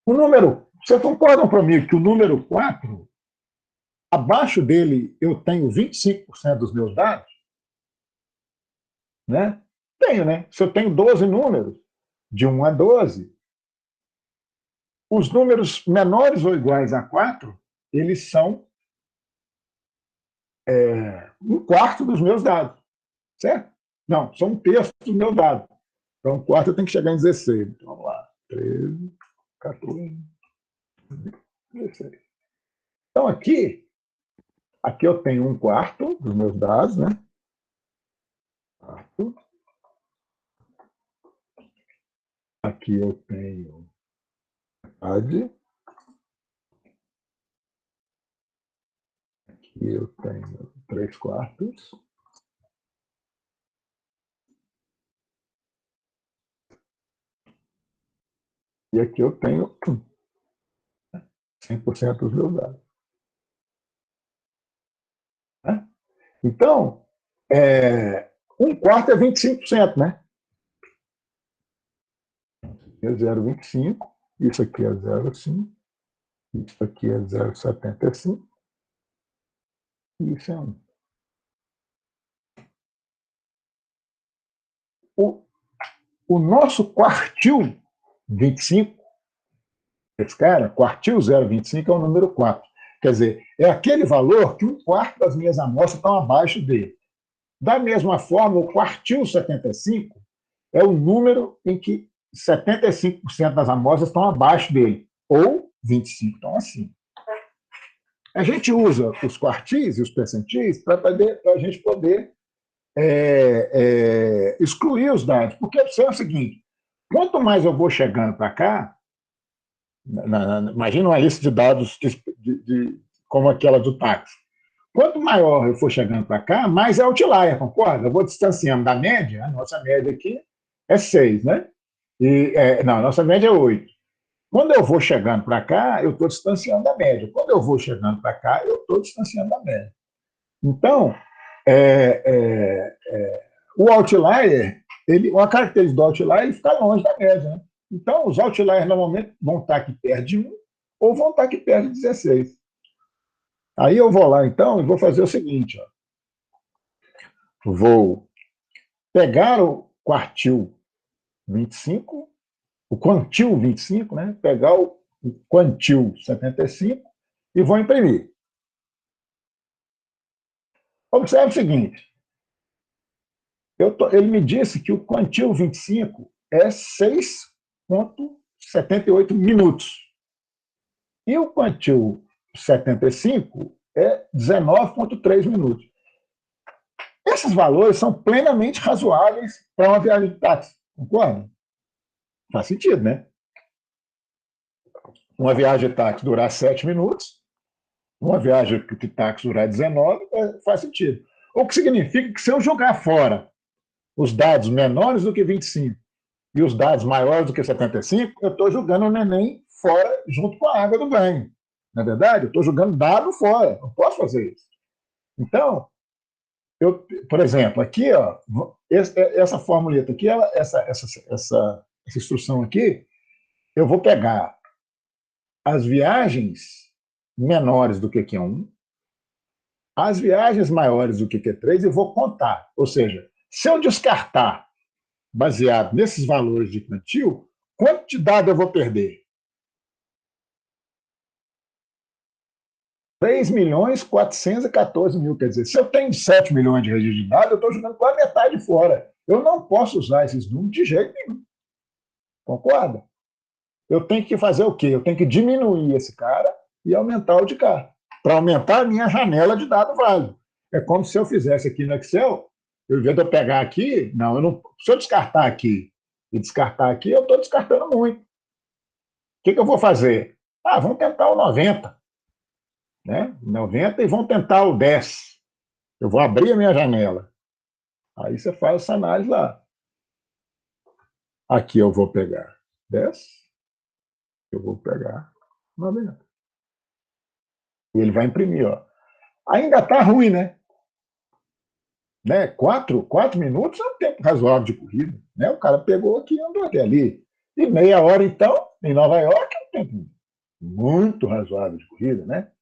[SPEAKER 2] O número, vocês concordam comigo que o número 4, abaixo dele eu tenho 25% dos meus dados? Né? Tenho, né? Se eu tenho 12 números, de 1 a 12, os números menores ou iguais a 4, eles são um quarto dos meus dados. Certo? Não, são um terço dos meus dados. Então, um quarto eu tenho que chegar em 16. Então, vamos lá. 13, 14, 16. Então, aqui eu tenho um quarto dos meus dados, né? Quarto. Aqui eu tenho metade. eu tenho 3/4. E aqui eu tenho 100% dos meus dados. Né? Então, 1/4 é 25%, né? É 0,25, isso aqui é 0,5, isso aqui é 0,75, e isso é 1. O nosso quartil 25, esse cara, quartil 0,25 é o número 4. Quer dizer, é aquele valor que 1/4 das minhas amostras estão abaixo dele. Da mesma forma, o quartil 75 é o número em que 75% das amostras estão abaixo dele, ou 25% estão acima. A gente usa os quartis e os percentis para a gente poder excluir os dados. Porque é o seguinte, quanto mais eu vou chegando para cá, imagina uma lista de dados como aquela do táxi. Quanto maior eu for chegando para cá, mais é outlier, concorda? Eu vou distanciando da média, a nossa média aqui é 6, né? Não, a nossa média é 8. Quando eu vou chegando para cá, eu estou distanciando da média. Quando eu vou chegando para cá, eu estou distanciando da média. Então, o outlier, uma característica do outlier, ele fica longe da média. Né? Então, os outliers normalmente vão estar aqui perto de 1 ou vão estar aqui perto de 16. Aí eu vou lá, então, e vou fazer o seguinte. Ó. Vou pegar o quartil 25, o quantil 25, né? Pegar o quantil 75 e vou imprimir. Observe o seguinte. Ele me disse que o quantil 25 é 6,78 minutos. E o quantil 75 é 19,3 minutos. Esses valores são plenamente razoáveis para uma viagem de táxi, concorda? Faz sentido, né? Uma viagem de táxi durar 7 minutos, uma viagem de táxi durar 19, faz sentido. O que significa que se eu jogar fora os dados menores do que 25 e os dados maiores do que 75, eu estou jogando o neném fora junto com a água do banho. Na verdade, eu estou jogando dado fora, não posso fazer isso. Então, por exemplo, aqui, ó, essa formuleta aqui, essa instrução aqui, eu vou pegar as viagens menores do que Q1, as viagens maiores do que Q3 e vou contar. Ou seja, se eu descartar, baseado nesses valores de quantil, quanto de dado eu vou perder? 3.414.000. Quer dizer, se eu tenho 7 milhões de registros de dados, eu estou jogando com a metade fora. Eu não posso usar esses números de jeito nenhum. Concorda? Eu tenho que fazer o quê? Eu tenho que diminuir esse cara e aumentar o de cá, para aumentar a minha janela de dado válido. É como se eu fizesse aqui no Excel, ao invés de eu pegar aqui, não, se eu descartar aqui e descartar aqui, eu estou descartando muito. O que eu vou fazer? Vamos tentar o 90. Né? 90 e vão tentar o 10. Eu vou abrir a minha janela. Aí você faz essa análise lá. Aqui eu vou pegar 10, eu vou pegar 90. E ele vai imprimir. Ó. Ainda está ruim, né? 4 minutos é um tempo razoável de corrida. Né? O cara pegou aqui e andou até ali. E meia hora, então, em Nova York, é um tempo muito razoável de corrida, né?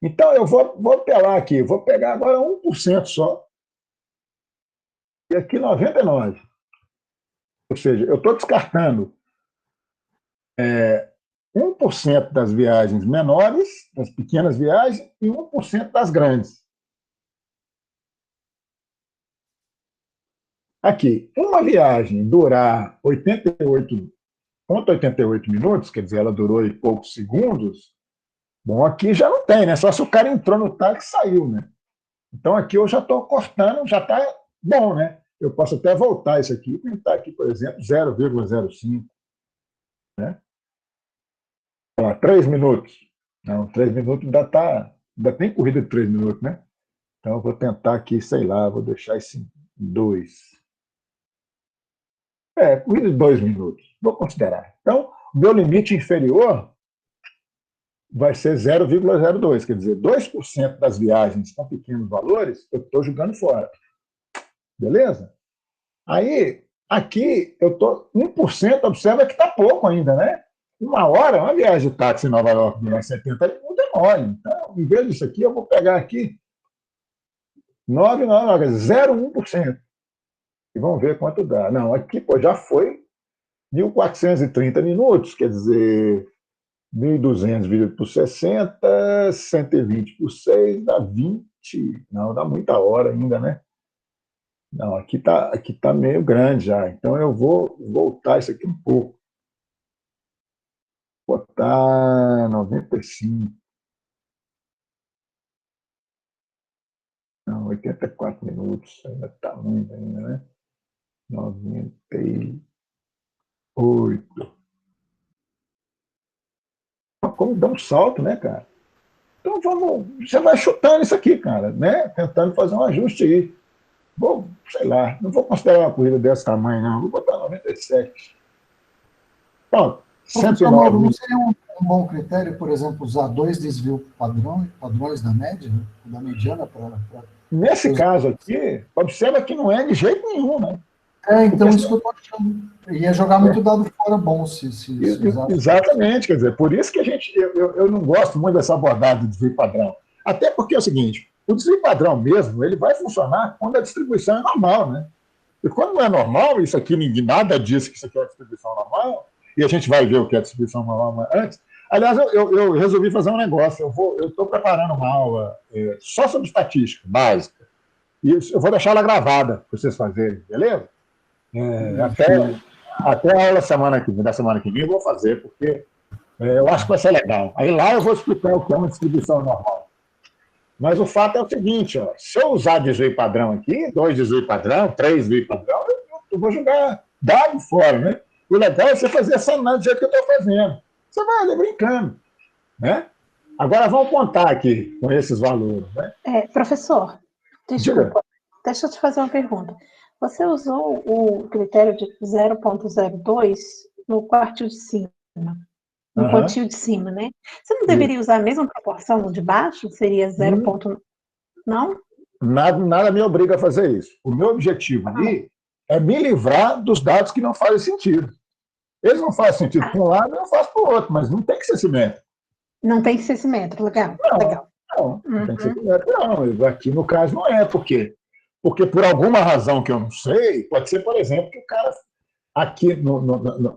[SPEAKER 2] Então, eu vou apelar aqui, vou pegar agora 1% só, e aqui 99%. Ou seja, eu estou descartando 1% das viagens menores, das pequenas viagens, e 1% das grandes. Aqui, uma viagem durar 88,88 minutos, quer dizer, ela durou em poucos segundos, bom, aqui já não tem, né? Só se o cara entrou no táxi e saiu, né? Então aqui eu já estou cortando, já está bom, né? Eu posso até voltar isso aqui e pintar aqui, por exemplo, 0,05. Né? 3 minutos. Não, 3 minutos ainda tem corrida de 3 minutos, né? Então, eu vou tentar aqui, sei lá, vou deixar esse em 2. Por 2 minutos. Vou considerar. Então, o meu limite inferior vai ser 0,02. Quer dizer, 2% das viagens com pequenos valores, eu estou jogando fora. Beleza? Aí, aqui, eu estou 1%, observa que está pouco ainda, né? 1 hora, uma viagem de táxi em Nova York de 70 minutos é mole. Então, em vez disso aqui, eu vou pegar aqui 0,1%. E vamos ver quanto dá. Não, aqui pô, já foi 1.430 minutos, quer dizer, 1.200 dividido por 60, 120 por 6, dá 20. Não, dá muita hora ainda, né? Não, aqui tá meio grande já. Então eu vou voltar isso aqui um pouco. Botar 95. Não, 84 minutos. Ainda está muito ainda, né? 98. Como dá um salto, né, cara? Então você vai chutando isso aqui, cara, né? Tentando fazer um ajuste aí. Vou, sei lá, não vou considerar uma corrida desse tamanho, não. Vou botar 97. Pronto.
[SPEAKER 3] Professor Mauro, não seria um bom critério, por exemplo, usar 2 desvios padrões da média, da mediana para...
[SPEAKER 2] Nesse caso aqui, observa que não é de jeito nenhum, né?
[SPEAKER 3] Então isso que eu estou achando. Ia jogar muito dado fora bom se usar.
[SPEAKER 2] Exatamente, quer dizer, por isso que eu não gosto muito dessa abordagem de desvio padrão. Até porque é o seguinte, o desvio padrão mesmo, ele vai funcionar quando a distribuição é normal, né? E quando não é normal, isso aqui, nada diz que isso aqui é a distribuição normal, e a gente vai ver o que é a distribuição normal antes. Aliás, eu resolvi fazer um negócio, eu estou preparando uma aula só sobre estatística básica, e eu vou deixar ela gravada para vocês fazerem, beleza? Até a aula da semana que vem eu vou fazer, porque eu acho que vai ser legal. Aí lá eu vou explicar o que é uma distribuição normal. Mas o fato é o seguinte, ó, se eu usar desvio padrão aqui, 2 desvio padrão, 3 desvio padrão, eu vou jogar dado fora, né? O legal é você fazer essa análise do jeito que eu estou fazendo. Você vai ali brincando, né? Agora vamos contar aqui com esses valores, né?
[SPEAKER 9] Professor, desculpa, deixa eu te fazer uma pergunta. Você usou o critério de 0,02 no quartil de cima, no pontinho de cima, né? Você não deveria usar a mesma proporção no de baixo? Seria 0, não?
[SPEAKER 2] Nada me obriga a fazer isso. O meu objetivo ali é me livrar dos dados que não fazem sentido. Eles não fazem sentido para um lado, eu não faço para o outro, mas não tem que ser simétrico.
[SPEAKER 9] Não tem que ser simétrico, legal.
[SPEAKER 2] Não tem que ser simétrico, não. Aqui, no caso, não é. Por quê? Porque, por alguma razão que eu não sei, pode ser, por exemplo, que o cara aqui...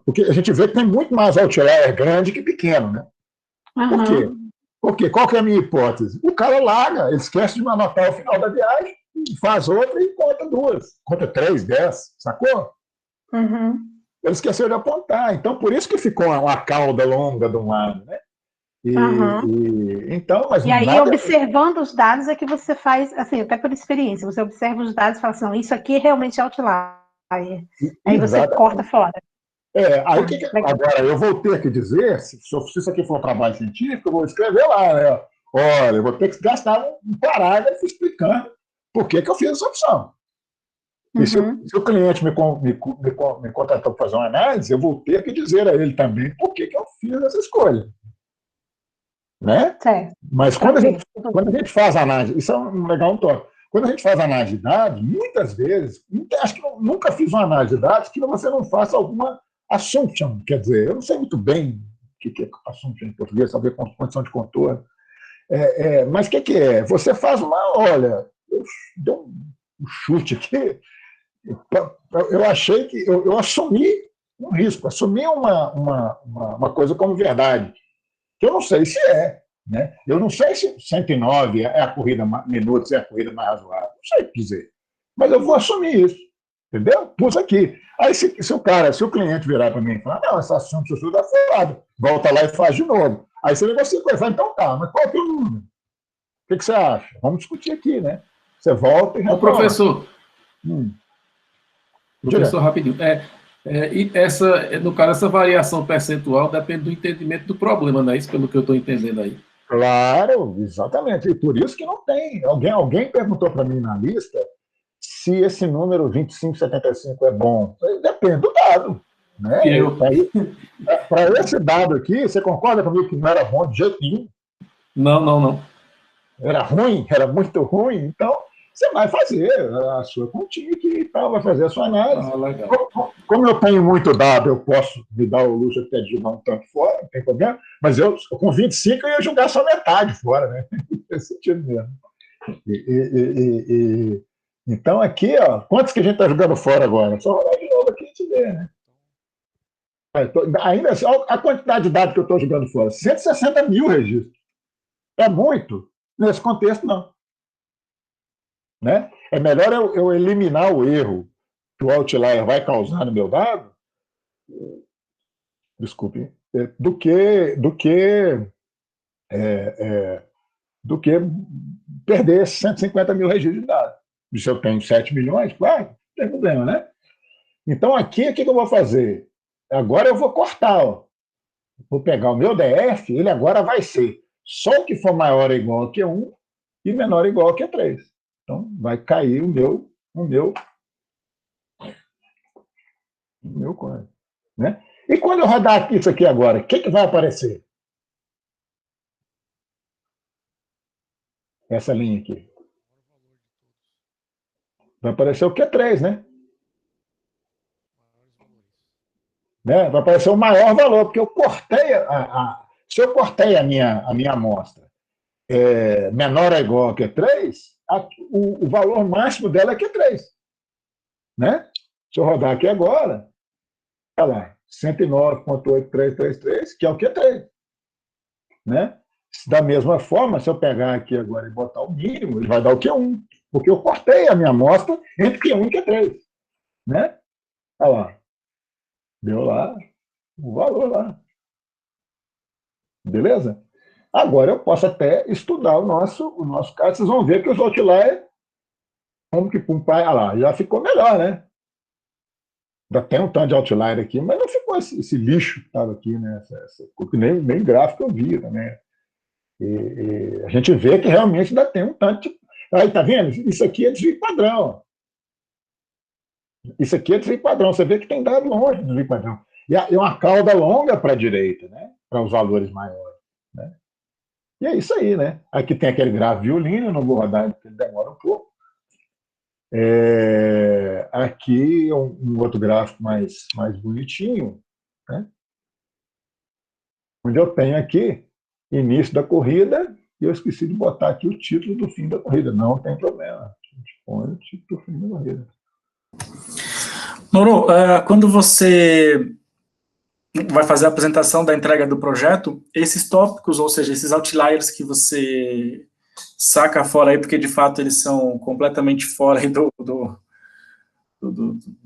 [SPEAKER 2] porque a gente vê que tem muito mais outlier grande que pequeno, né? Por quê? Porque qual que é a minha hipótese? O cara larga, ele esquece de anotar o final da viagem, faz outra e conta 2. Conta 3, 10, sacou? Ele esqueceu de apontar. Então, por isso que ficou uma cauda longa de um lado, né?
[SPEAKER 9] E aí, observando os dados, é que você faz, assim, até por experiência, você observa os dados e fala assim, não, isso aqui realmente é outlier. Aí você corta fora.
[SPEAKER 2] Agora, eu vou ter que dizer, se isso aqui for um trabalho científico, eu vou escrever lá, né? Olha, eu vou ter que gastar um parágrafo explicando por que eu fiz essa opção. E se o cliente me contratou para fazer uma análise, eu vou ter que dizer a ele também por que eu fiz essa escolha. Né? Mas quando a gente faz análise, isso é um legal toque. Quando a gente faz análise de dados, muitas vezes, acho que nunca fiz uma análise de dados que você não faça alguma assumption, quer dizer, eu não sei muito bem o que é assumption em português, saber condição de contorno. Mas o que é? Você faz olha, eu dei um chute aqui, eu achei que eu assumi um risco, assumi uma coisa como verdade. Que eu não sei se é, né? Eu não sei se 109 é a corrida minutos, é a corrida mais razoável. Não sei dizer. Mas eu vou assumir isso. Entendeu? Pus aqui. Aí se o cliente virar para mim e falar, não, essa assunto está furado, volta lá e faz de novo. Aí você negocia com ele, fala, então tá, mas qual que é o número? O que você acha? Vamos discutir aqui, né? Você volta e já.
[SPEAKER 8] Professor. Professor, rapidinho. No caso, essa variação percentual depende do entendimento do problema, não é isso? Pelo que eu estou entendendo aí.
[SPEAKER 2] Claro, exatamente. E por isso que não tem. Alguém perguntou para mim na lista se esse número 2575 é bom. Depende do dado. Né? Para esse dado aqui, você concorda comigo que não era bom de jeito nenhum?
[SPEAKER 8] Não.
[SPEAKER 2] Era ruim, era muito ruim. Então, você vai fazer a sua continha aqui e tal, vai fazer a sua análise. Como eu tenho muito dado, eu posso me dar o luxo até de jogar um tanto fora, não tem problema, mas eu com 25 eu ia jogar só metade fora, né? Nesse sentido mesmo. Então, aqui, ó, quantos que a gente está jogando fora agora? Só rolar de novo aqui e a gente vê, né? Ainda assim, a quantidade de dados que eu estou jogando fora, 160 mil registros. É muito. Nesse contexto, não. Né? É melhor eu eliminar o erro que o outlier vai causar no meu dado, desculpe, do que perder 150 mil registros de dados. Se eu tenho 7 milhões, claro, não tem problema, né? Então, aqui, o que eu vou fazer? Agora eu vou cortar, ó. Vou pegar o meu DF, ele agora vai ser só o que for maior ou igual a Q1 e menor ou igual a Q3. Então, vai cair o meu código. Né? E quando eu rodar isso aqui agora, o que vai aparecer? Essa linha aqui. Vai aparecer o Q3, né? Vai aparecer o maior valor, porque eu cortei se eu cortei a minha amostra menor ou igual a Q3, o valor máximo dela é Q3. Né? Se eu rodar aqui agora, olha lá, 109.8333, que é o Q3. Né? Da mesma forma, se eu pegar aqui agora e botar o mínimo, ele vai dar o Q1, porque eu cortei a minha amostra entre Q1 e Q3. Né? Olha lá. Deu lá o valor lá. Beleza? Agora eu posso até estudar o nosso caso. Vocês vão ver que os outliers, como que olha lá, já ficou melhor, né? Ainda tem um tanto de outlier aqui, mas não ficou esse lixo que estava aqui, né? Nem gráfico eu vi, né? E a gente vê que realmente ainda tem um tanto de... Aí, tá vendo? Isso aqui é desvio padrão. Isso aqui é desvio padrão. Você vê que tem dado longe do desvio padrão. E uma cauda longa para a direita, né? Para os valores maiores. Né? E é isso aí, né? Aqui tem aquele gráfico violino, eu não vou rodar porque ele demora um pouco. Aqui um outro gráfico mais bonitinho, né? Onde eu tenho aqui início da corrida e eu esqueci de botar aqui o título do fim da corrida. Não tem problema. A gente põe o título do fim da corrida.
[SPEAKER 10] Noro, quando você vai fazer a apresentação da entrega do projeto, esses tópicos, ou seja, esses outliers que você saca fora aí, porque de fato eles são completamente fora aí do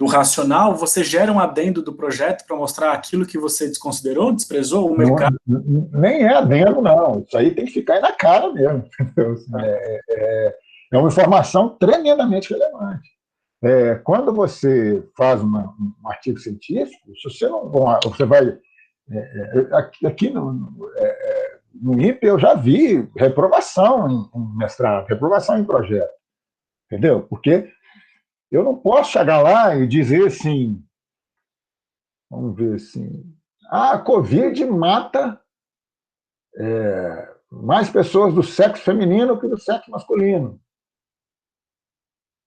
[SPEAKER 10] racional, você gera um adendo do projeto para mostrar aquilo que você desconsiderou, desprezou, o mercado?
[SPEAKER 2] Nem é adendo, não. Isso aí tem que ficar aí na cara mesmo. É uma informação tremendamente relevante. Quando você faz um artigo científico, se você não... Você vai... aqui no INPE eu já vi reprovação em mestrado, reprovação em projeto. Entendeu? Porque eu não posso chegar lá e dizer assim... Vamos ver assim... a Covid mata mais pessoas do sexo feminino que do sexo masculino.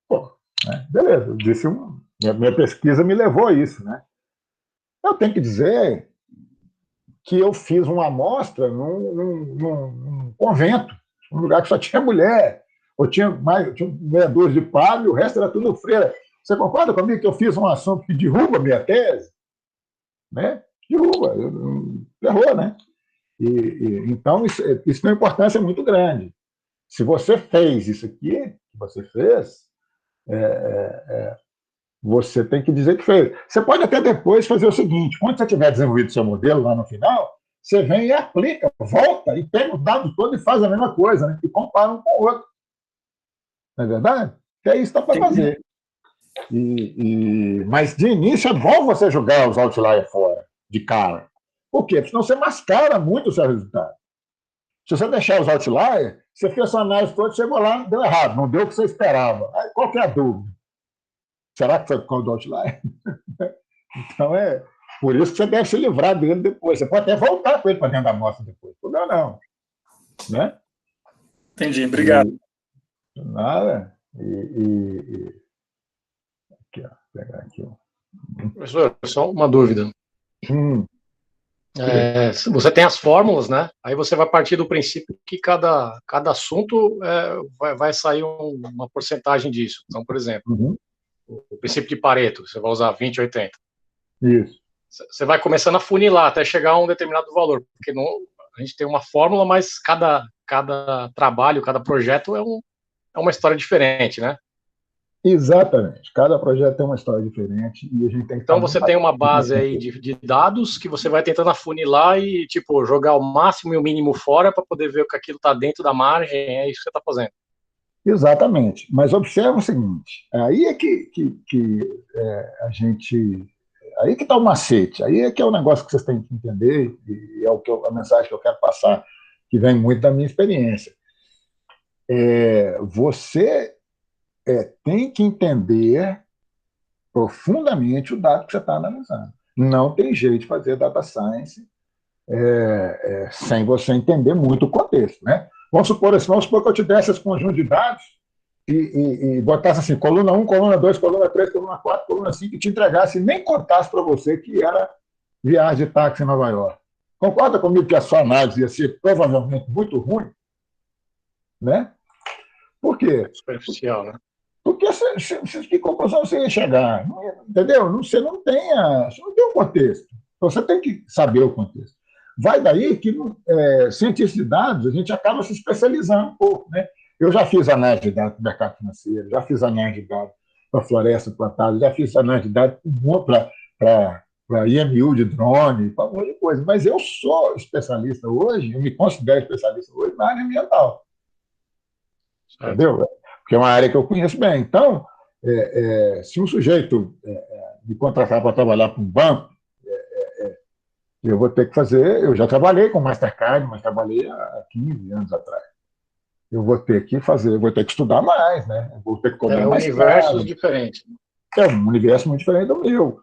[SPEAKER 2] Pô, né? Beleza, eu disse minha pesquisa me levou a isso, né? Eu tenho que dizer que eu fiz uma amostra num convento, um lugar que só tinha mulher, ou tinha meia dúzia de padre, o resto era tudo freira. Você concorda comigo que eu fiz um assunto que derruba a minha tese? Né? Derruba, ferrou, né? Então, isso tem uma importância muito grande. Se você fez isso aqui, que você fez, você tem que dizer que fez. Você pode até depois fazer o seguinte, quando você tiver desenvolvido o seu modelo lá no final, você vem e aplica, volta e pega os dados todos e faz a mesma coisa, né? E compara um com o outro. Não é verdade? Que é isso que dá para fazer. Mas, de início, é bom você jogar os outliers fora, de cara. Por quê? Porque senão você mascara muito o seu resultado. Se você deixar os outliers, você fez sua análise toda, chegou lá, deu errado, não deu o que você esperava. Aí, qual que é a dúvida? Será que foi por causa do outlier? Então, por isso que você deve se livrar dele depois. Você pode até voltar com ele para dentro da amostra depois. Não. Né?
[SPEAKER 10] Entendi, obrigado.
[SPEAKER 2] Nada. Aqui, ó, pegar aqui. Ó.
[SPEAKER 11] Professor, só uma dúvida. Você tem as fórmulas, né? Aí você vai partir do princípio que cada assunto vai sair uma porcentagem disso. Então, por exemplo, o princípio de Pareto, você vai usar 20-80.
[SPEAKER 2] Isso.
[SPEAKER 11] Você vai começando a funilar até chegar a um determinado valor, porque a gente tem uma fórmula, mas cada trabalho, cada projeto é uma história diferente, né?
[SPEAKER 2] Exatamente. Cada projeto tem uma história diferente e a gente tem que...
[SPEAKER 11] Então você tem uma base aí de dados que você vai tentando afunilar e, tipo, jogar o máximo e o mínimo fora para poder ver que aquilo está dentro da margem, é isso que você está fazendo.
[SPEAKER 2] Exatamente. Mas observa o seguinte, aí é que a gente... Aí que está o macete, aí é que é o negócio que vocês têm que entender e é a mensagem que eu quero passar, que vem muito da minha experiência. Você tem que entender profundamente o dado que você está analisando. Não tem jeito de fazer data science sem você entender muito o contexto, né? Vamos supor que eu te desse esse conjunto de dados e botasse assim, coluna 1, coluna 2, coluna 3, coluna 4, coluna 5, e te entregasse e nem contasse para você que era viagem de táxi em Nova York. Concorda comigo que a sua análise ia ser provavelmente muito ruim? Né? Por quê?
[SPEAKER 11] Superficial, né?
[SPEAKER 2] Porque que conclusão você ia chegar? Entendeu? Você não tem o contexto. Você tem que saber o contexto. Vai daí que, cientista de dados, a gente acaba se especializando um pouco. Né? Eu já fiz análise de dados para o mercado financeiro, já fiz análise de dados para floresta plantada, já fiz análise de dados para IMU de drone, para um monte de coisa. Mas eu sou especialista hoje, eu me considero especialista hoje na área ambiental. Entendeu? Porque é uma área que eu conheço bem. Então, se um sujeito me contratar para trabalhar para um banco, eu vou ter que fazer... Eu já trabalhei com Mastercard, mas trabalhei há 15 anos atrás. Eu vou ter que estudar mais, né? Eu vou ter que cobrar mais caro.
[SPEAKER 11] É um universo diferente.
[SPEAKER 2] É um universo muito diferente do meu.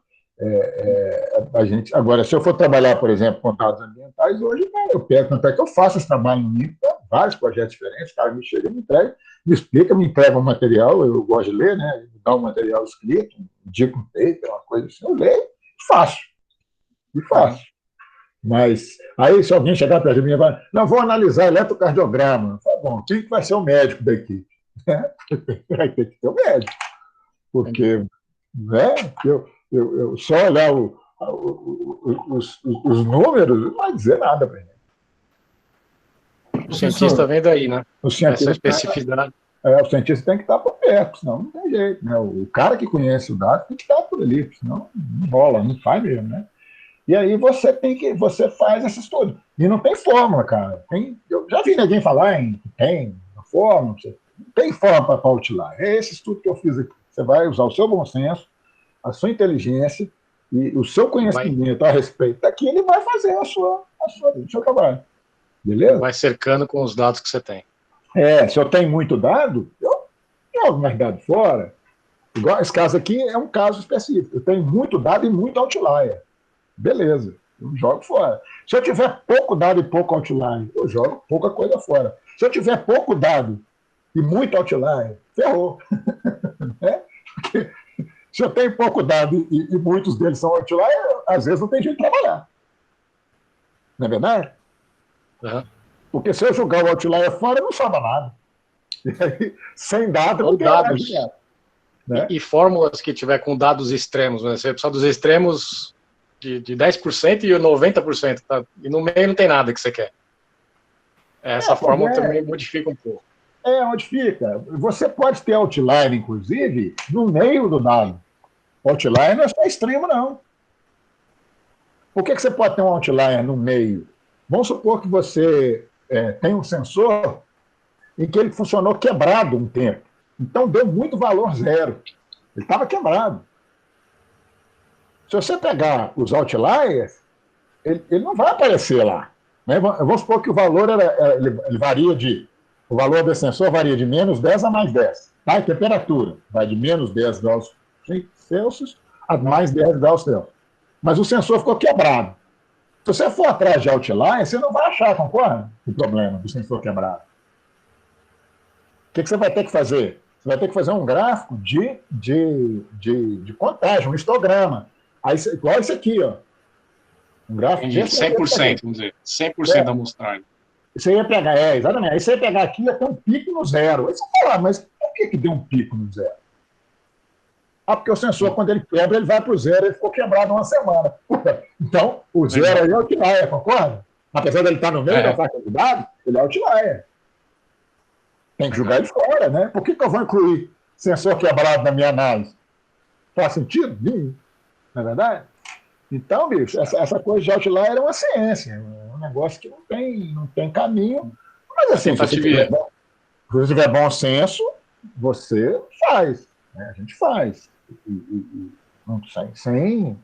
[SPEAKER 2] Agora, se eu for trabalhar, por exemplo, com dados ambientais, hoje eu pego, tanto é que eu faço esse trabalho no NIP, vários projetos diferentes, o cara me chega, me entrega, me explica, me entrega um material, eu gosto de ler, né? Me dá um material escrito, um dica, um paper, uma coisa assim, eu leio e faço. Mas aí, se alguém chegar perto de mim e falar, não, vou analisar eletrocardiograma, tá bom, quem que vai ser o médico da equipe? Vai ter que ter o médico. Porque, né, eu só olhar os números não vai dizer nada para ele.
[SPEAKER 11] O cientista vem daí, né? Essa especificidade.
[SPEAKER 2] O cientista tem que estar por perto, senão não tem jeito. Né? O cara que conhece o dado tem que estar por ali, senão não rola, não faz mesmo, né? E aí você faz esse estudo. E não tem fórmula, cara. Eu já vi ninguém falar tem fórmula, não tem fórmula para outlier. É esse estudo que eu fiz aqui. Você vai usar o seu bom senso, a sua inteligência e o seu conhecimento a respeito daqui, ele vai fazer o seu trabalho. Beleza?
[SPEAKER 11] Vai cercando com os dados que você tem.
[SPEAKER 2] Se eu tenho muito dado, eu jogo mais dado fora. Igual esse caso aqui é um caso específico. Eu tenho muito dado e muito outlier. Beleza, eu jogo fora. Se eu tiver pouco dado e pouco outlier, eu jogo pouca coisa fora. Se eu tiver pouco dado e muito outlier, ferrou. Porque se eu tenho pouco dado e muitos deles são outlier, às vezes não tem jeito de trabalhar. Não é verdade?
[SPEAKER 11] Uhum.
[SPEAKER 2] Porque se eu jogar o outlier fora, não sobra nada. E aí, sem dado, não tem
[SPEAKER 11] dados.
[SPEAKER 2] Né?
[SPEAKER 11] E fórmulas que tiver com dados extremos, né? Você precisa dos extremos de 10% e 90%, tá? E no meio não tem nada que você quer. Essa fórmula também modifica um pouco.
[SPEAKER 2] Modifica. Você pode ter outlier, inclusive, no meio do dado. Outlier não é só extremo, não. Por que você pode ter um outlier no meio? Vamos supor que você tem um sensor em que ele funcionou quebrado um tempo. Então, deu muito valor zero. Ele estava quebrado. Se você pegar os outliers, ele não vai aparecer lá. Né? Vamos supor que o valor ele varia o valor desse sensor varia de menos 10 a mais 10. Tá? E temperatura vai de menos 10 graus Celsius a mais 10 graus Celsius. Mas o sensor ficou quebrado. Se você for atrás de outlier, você não vai achar, concorda? O problema do sensor quebrado. O que você vai ter que fazer? Você vai ter que fazer um gráfico de contagem, um histograma. Aí, igual esse aqui, ó. Um gráfico
[SPEAKER 11] de 100%, vamos dizer. 100% da amostragem.
[SPEAKER 2] Você ia pegar, exatamente. Aí você ia pegar aqui e ia ter um pico no zero. Aí você fala, mas por que deu um pico no zero? Porque o sensor, quando ele quebra, ele vai para o zero, ele ficou quebrado uma semana. Então, o zero aí é outlier, concorda? Apesar dele estar no meio da faixa de dados, ele é outlier. Tem que jogar ele fora, né? Por que eu vou incluir sensor quebrado na minha análise? Faz sentido? Não é verdade? Então, bicho, essa coisa de outlier é uma ciência, é um negócio que não tem caminho. Mas assim, se você tiver bom senso, você faz. Né? A gente faz. Sem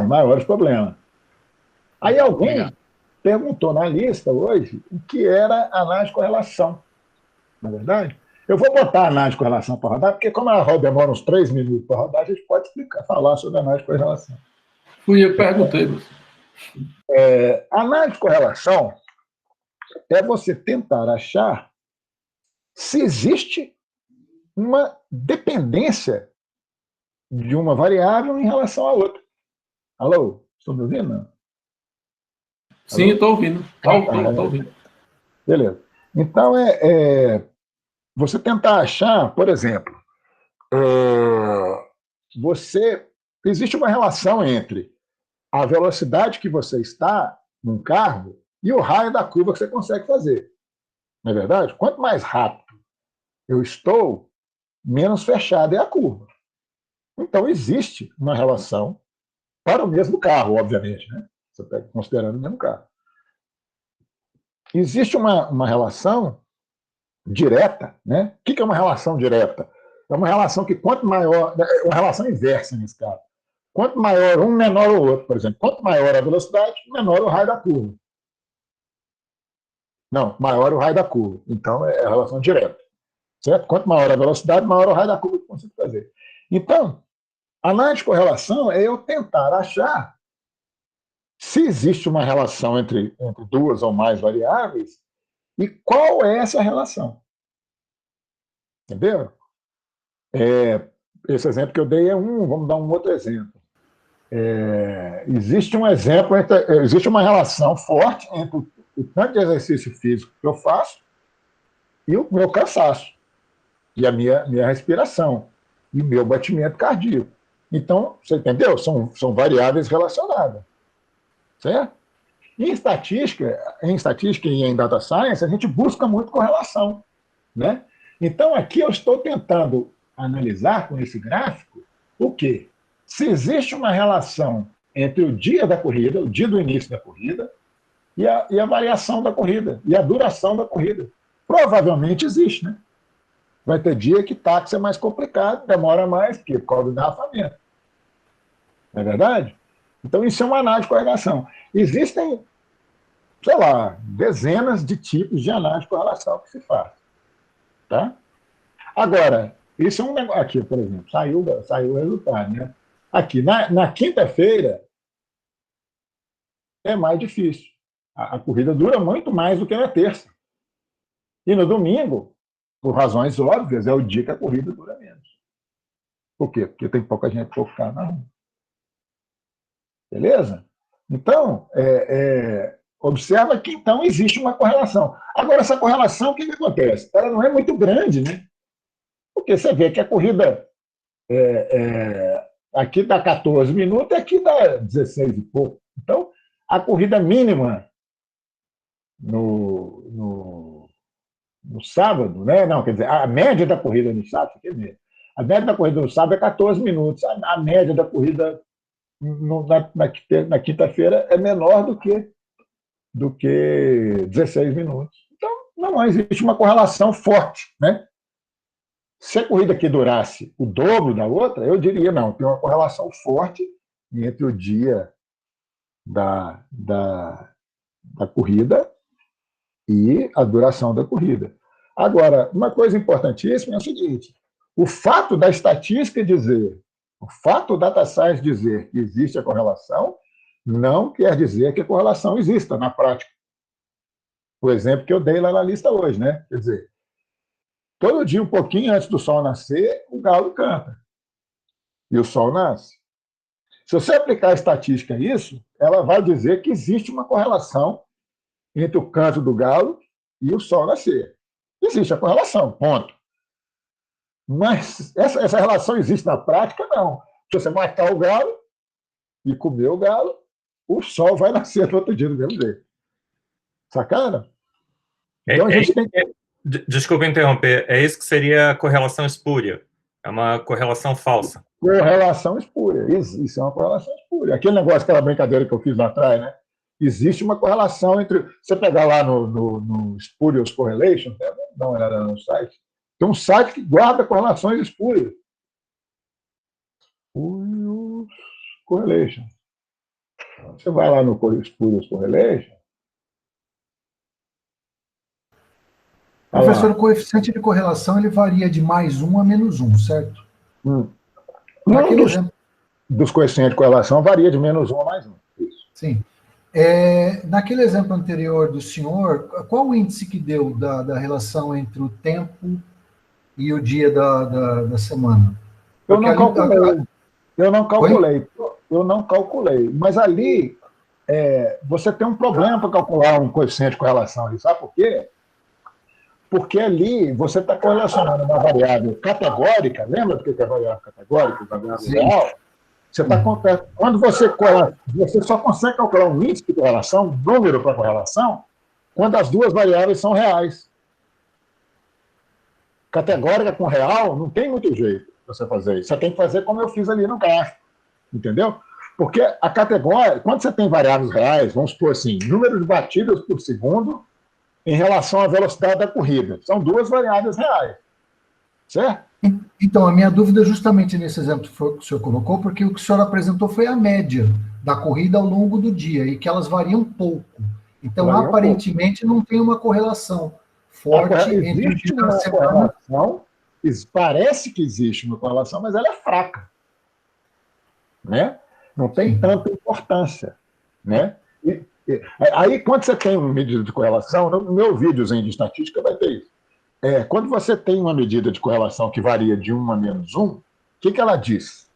[SPEAKER 2] maiores problemas. Aí alguém perguntou na lista hoje o que era análise de correlação. Na verdade, eu vou botar a análise de correlação para rodar, porque como ela demora uns 3 minutos para rodar, a gente pode falar sobre análise de correlação.
[SPEAKER 8] Eu perguntei.
[SPEAKER 2] Análise de correlação é você tentar achar se existe uma dependência de uma variável em relação à outra. Alô? Estão me ouvindo? Não?
[SPEAKER 8] Sim, estou ouvindo. Estou ouvindo.
[SPEAKER 2] Beleza. Então, você tentar achar, por exemplo, existe uma relação entre a velocidade que você está num carro e o raio da curva que você consegue fazer. Não é verdade? Quanto mais rápido eu estou, menos fechada é a curva. Então, existe uma relação para o mesmo carro, obviamente, né? Você está considerando o mesmo carro. Existe uma relação direta, né? O que é uma relação direta? É uma relação que quanto maior, é uma relação inversa nesse caso. Quanto maior um, menor o outro, por exemplo. Quanto maior a velocidade, menor o raio da curva. Não, maior o raio da curva. Então, é a relação direta. Certo? Quanto maior a velocidade, maior o raio da curva que eu consigo fazer. Então, a análise de correlação é eu tentar achar se existe uma relação entre duas ou mais variáveis e qual é essa relação. Entendeu? Esse exemplo que eu dei é vamos dar um outro exemplo. Existe um exemplo, existe uma relação forte entre o tanto de exercício físico que eu faço e o meu cansaço, e a minha respiração, e o meu batimento cardíaco. Então, você entendeu? São variáveis relacionadas. Certo? Em estatística e em data science, a gente busca muito correlação. Né? Então, aqui eu estou tentando analisar com esse gráfico o quê? Se existe uma relação entre o dia da corrida, o dia do início da corrida, e a variação da corrida, e a duração da corrida. Provavelmente existe, né? Vai ter dia que táxi é mais complicado, demora mais, por causa do engarrafamento. Não é verdade? Então, isso é uma análise de correlação. Existem, sei lá, dezenas de tipos de análise de correlação que se faz. Tá? Agora, isso é um negócio. Aqui, por exemplo, saiu o resultado. Né? Aqui, na quinta-feira, é mais difícil. A corrida dura muito mais do que na terça. E no domingo, por razões óbvias, é o dia que a corrida dura menos. Por quê? Porque tem pouca gente para ficar na rua. Beleza? Então, observa que então existe uma correlação. Agora, essa correlação, o que acontece? Ela não é muito grande, né? Porque você vê que a corrida aqui dá 14 minutos e aqui dá 16 e pouco. Então, a corrida mínima no sábado, né? Não, quer dizer, a média da corrida no sábado, quer dizer, a média da corrida no sábado é 14 minutos. A média da corrida na quinta-feira é menor do que 16 minutos. Então, não existe uma correlação forte. Né? Se a corrida aqui durasse o dobro da outra, eu diria, não, tem uma correlação forte entre o dia da corrida e a duração da corrida. Agora, uma coisa importantíssima é o seguinte: o fato da estatística dizer, o fato da data science dizer que existe a correlação, não quer dizer que a correlação exista na prática. O exemplo que eu dei lá na lista hoje, né? Quer dizer, todo dia, um pouquinho antes do sol nascer, o galo canta. E o sol nasce. Se você aplicar a estatística a isso, ela vai dizer que existe uma correlação entre o canto do galo e o sol nascer. Existe a correlação, ponto. Mas essa relação existe na prática? Não. Se você matar o galo e comer o galo, o sol vai nascer no outro dia do mesmo jeito. Sacana? Então a gente tem que...
[SPEAKER 4] Desculpa interromper, é isso que seria a correlação espúria. É uma correlação falsa.
[SPEAKER 2] Correlação espúria. Isso é uma correlação espúria. Aquele negócio, aquela brincadeira que eu fiz lá atrás, né? Existe uma correlação entre... Você pegar lá no Spurious Correlation, dá uma olhada no site, tem um site que guarda correlações espúrias. Spurious Correlation. Você vai lá no Spurious Correlation.
[SPEAKER 3] Professor, o coeficiente de correlação ele varia de +1 a -1, certo?
[SPEAKER 2] Dos coeficientes de correlação varia de -1 a +1. Isso.
[SPEAKER 3] Sim. Naquele exemplo anterior do senhor, qual o índice que deu da relação entre o tempo e o dia da semana?
[SPEAKER 2] Eu não calculei. Mas ali você tem um problema para calcular um coeficiente de correlação. Sabe por quê? Porque ali você está correlacionando uma variável categórica, lembra do que é variável categórica, variável real? Você está quando você só consegue calcular um índice de correlação, um número para correlação, quando as duas variáveis são reais. Categórica com real, não tem muito jeito você fazer isso. Você tem que fazer como eu fiz ali no gráfico. Entendeu? Porque a categoria, quando você tem variáveis reais, vamos supor assim, número de batidas por segundo em relação à velocidade da corrida. São duas variáveis reais. Certo?
[SPEAKER 3] Então, a minha dúvida justamente nesse exemplo que o senhor colocou, porque o que o senhor apresentou foi a média da corrida ao longo do dia, e que elas variam pouco. Então, aparentemente, não tem uma correlação forte entre o dia da semana.
[SPEAKER 2] Parece que existe uma correlação, mas ela é fraca. Né? Não tem tanta importância. Né? Aí, quando você tem uma medida de correlação, no meu videozinho de estatística vai ter isso. Quando você tem uma medida de correlação que varia de 1 a -1, o que ela diz?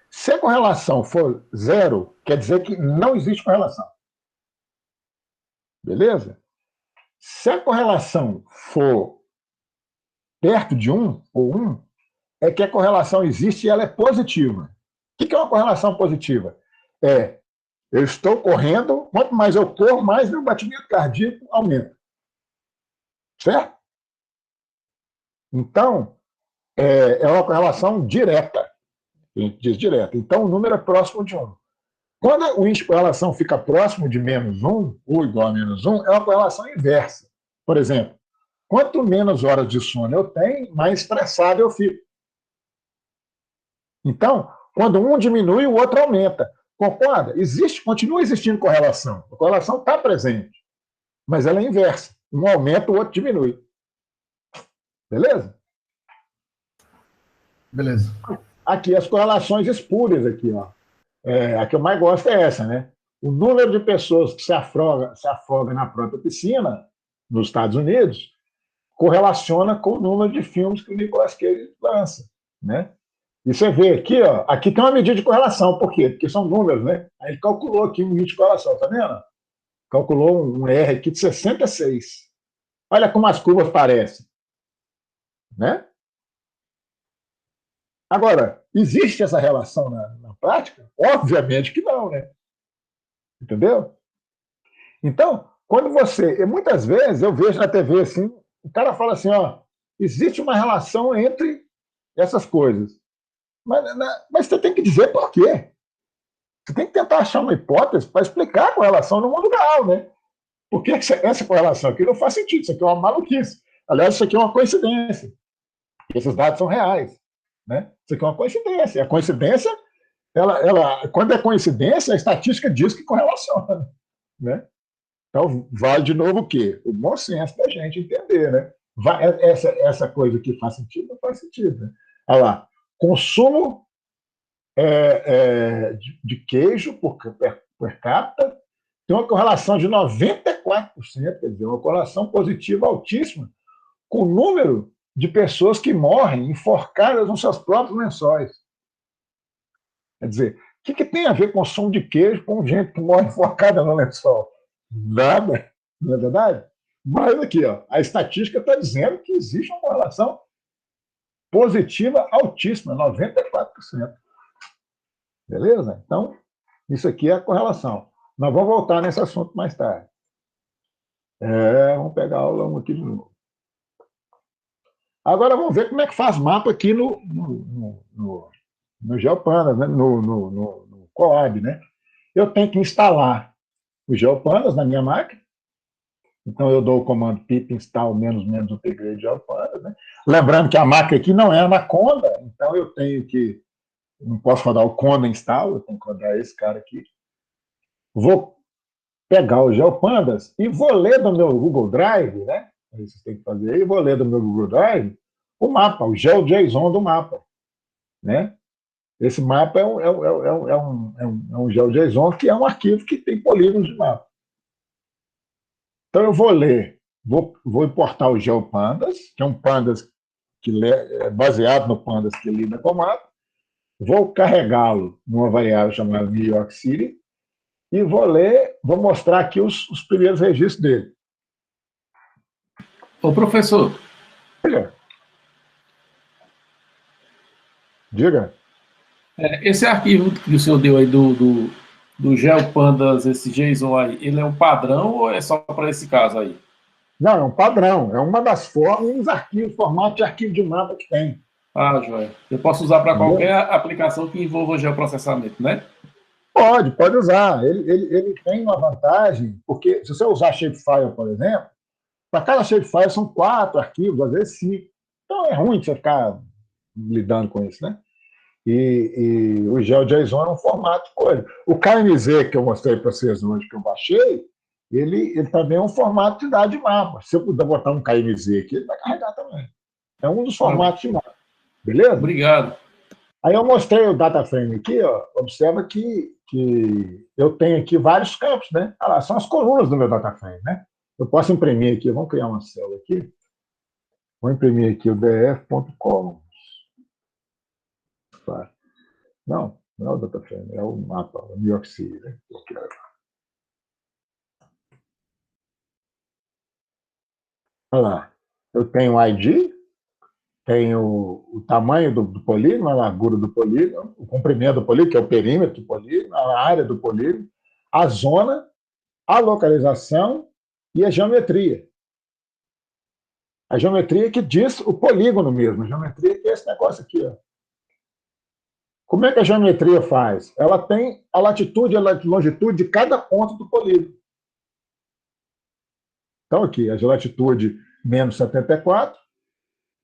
[SPEAKER 2] Se a correlação for 0, quer dizer que não existe correlação. Beleza? Se a correlação for perto de 1, ou 1, é que a correlação existe e ela é positiva. O que é uma correlação positiva? Eu estou correndo, quanto mais eu corro, mais meu batimento cardíaco aumenta. Certo? Então, é uma correlação direta. A gente diz direta. Então, o número é próximo de 1. Quando o índice de correlação fica próximo de -1, ou igual a -1, é uma correlação inversa. Por exemplo, quanto menos horas de sono eu tenho, mais estressado eu fico. Então, quando um diminui, o outro aumenta. Concorda? Continua existindo correlação. A correlação está presente, mas ela é inversa. Um aumenta, o outro diminui. Beleza?
[SPEAKER 3] Beleza.
[SPEAKER 2] Aqui, as correlações espúrias aqui, ó. A que eu mais gosto é essa, né? O número de pessoas que se afoga na própria piscina, nos Estados Unidos, correlaciona com o número de filmes que o Nicolas Cage lança, né? E você vê aqui, ó, aqui tem uma medida de correlação. Por quê? Porque são números, né? Aí ele calculou aqui um índice de correlação, tá vendo? Calculou um R aqui de 66. Olha como as curvas parecem. Né? Agora, existe essa relação na prática? Obviamente que não, né? Entendeu? Então, quando muitas vezes eu vejo na TV assim, o cara fala assim, ó, existe uma relação entre essas coisas. Mas você tem que dizer por quê. Você tem que tentar achar uma hipótese para explicar a correlação no mundo real, né? Por que essa correlação aqui não faz sentido? Isso aqui é uma maluquice. Aliás, isso aqui é uma coincidência. Esses dados são reais. Né? Isso aqui é uma coincidência. A coincidência quando é coincidência, a estatística diz que correlaciona, né? Então, vale de novo o quê? O bom senso da gente entender, né? Essa coisa que faz sentido, não faz sentido. Né? Olha lá, consumo de queijo por capita tem uma correlação de 94%, quer dizer, uma correlação positiva altíssima com o número de pessoas que morrem enforcadas nos seus próprios lençóis. Quer dizer, o que tem a ver consumo de queijo com gente que morre enforcada no lençol? Nada, não é verdade? Mas aqui, ó, a estatística está dizendo que existe uma correlação positiva altíssima, 94%. Beleza? Então, isso aqui é a correlação. Nós vamos voltar nesse assunto mais tarde. Vamos pegar a aula 1 aqui de novo. Agora vamos ver como é que faz mapa aqui no GeoPandas, né? no Colab. Né? Eu tenho que instalar o GeoPandas na minha máquina. Então, eu dou o comando pip install ---- upgrade GeoPandas. Né? Lembrando que a máquina aqui não é Anaconda, então eu tenho que... Não posso rodar o Conda install, eu tenho que rodar esse cara aqui. Vou pegar o GeoPandas e vou ler do meu Google Drive, né? Isso tem que fazer aí. Vou ler do meu Google Drive o mapa, o GeoJSON do mapa, né? Esse mapa é um GeoJSON que é um arquivo que tem polígonos de mapa. Então eu vou ler, vou importar o GeoPandas, que é um pandas que é baseado no pandas que lida com o mapa. Vou carregá-lo numa variável chamada New York City e vou mostrar aqui os primeiros registros dele.
[SPEAKER 8] Ô, professor.
[SPEAKER 2] Diga.
[SPEAKER 8] Esse arquivo que o senhor deu aí do GeoPandas, esse JSON aí, ele é um padrão ou é só para esse caso aí?
[SPEAKER 2] Não, é um padrão. É uma das formas, formato de arquivo de mapa que tem.
[SPEAKER 8] Ah, joia. Eu posso usar para qualquer aplicação que envolva geoprocessamento, né?
[SPEAKER 2] Pode usar. Ele tem uma vantagem, porque se você usar shapefile, por exemplo, para cada shapefile são 4 arquivos, às vezes 5. Então é ruim você ficar lidando com isso, né? E o GeoJSON é um formato de coisa. O KMZ que eu mostrei para vocês hoje, que eu baixei, ele também é um formato de dado de mapa. Se eu puder botar um KMZ aqui, ele vai carregar também. É um dos formatos de mapa. Beleza?
[SPEAKER 8] Obrigado.
[SPEAKER 2] Aí eu mostrei o DataFrame aqui, ó. Observa que eu tenho aqui vários campos, né? Olha lá, são as colunas do meu DataFrame, né? Eu posso imprimir aqui, vamos criar uma célula aqui. Vou imprimir aqui o df.columns. Não é o DataFrame, é o mapa, o New York City, né? Olha lá, eu tenho o ID, tenho o tamanho do polígono, a largura do polígono, o comprimento do polígono, que é o perímetro do polígono, a área do polígono, a zona, a localização e a geometria. A geometria que diz o polígono mesmo, a geometria que é esse negócio aqui, ó. Como é que a geometria faz? Ela tem a latitude e a longitude de cada ponto do polígono. Então, aqui, a latitude menos 74,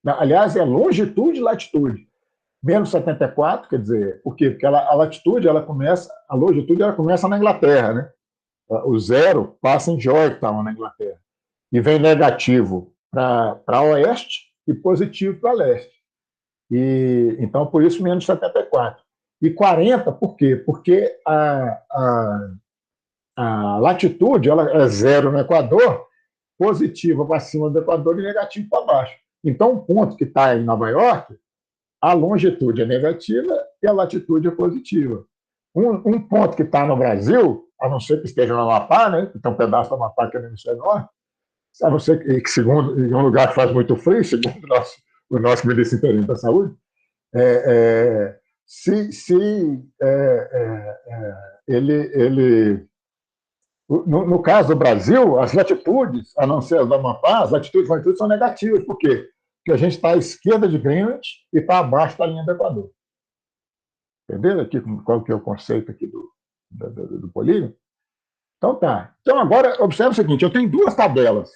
[SPEAKER 2] aliás, é longitude e latitude. Menos 74, quer dizer, por quê? Porque a latitude, a longitude, ela começa na Inglaterra, né? O 0 passa em Georgetown, na Inglaterra. E vem negativo para oeste e positivo para leste. Então, por isso, menos 74. E 40, por quê? Porque a latitude ela é 0 no Equador, positiva para cima do Equador e negativo para baixo. Então, um ponto que está em Nova York, a longitude é negativa e a latitude é positiva. Um ponto que está no Brasil, a não ser que esteja no Amapá, né? Então, um pedaço do Amapá que é no hemisfério norte, a não ser que, segundo, em um lugar que faz muito frio, segundo o nosso Ministério Interino da Saúde, no caso do Brasil, as latitudes, a não ser as do Amapá, as latitudes e longitudes são negativas. Por quê? Porque a gente está à esquerda de Greenwich e está abaixo da linha do Equador. Entendeu aqui qual que é o conceito aqui do polígono? Então tá. Então agora, observe o seguinte, eu tenho 2 tabelas.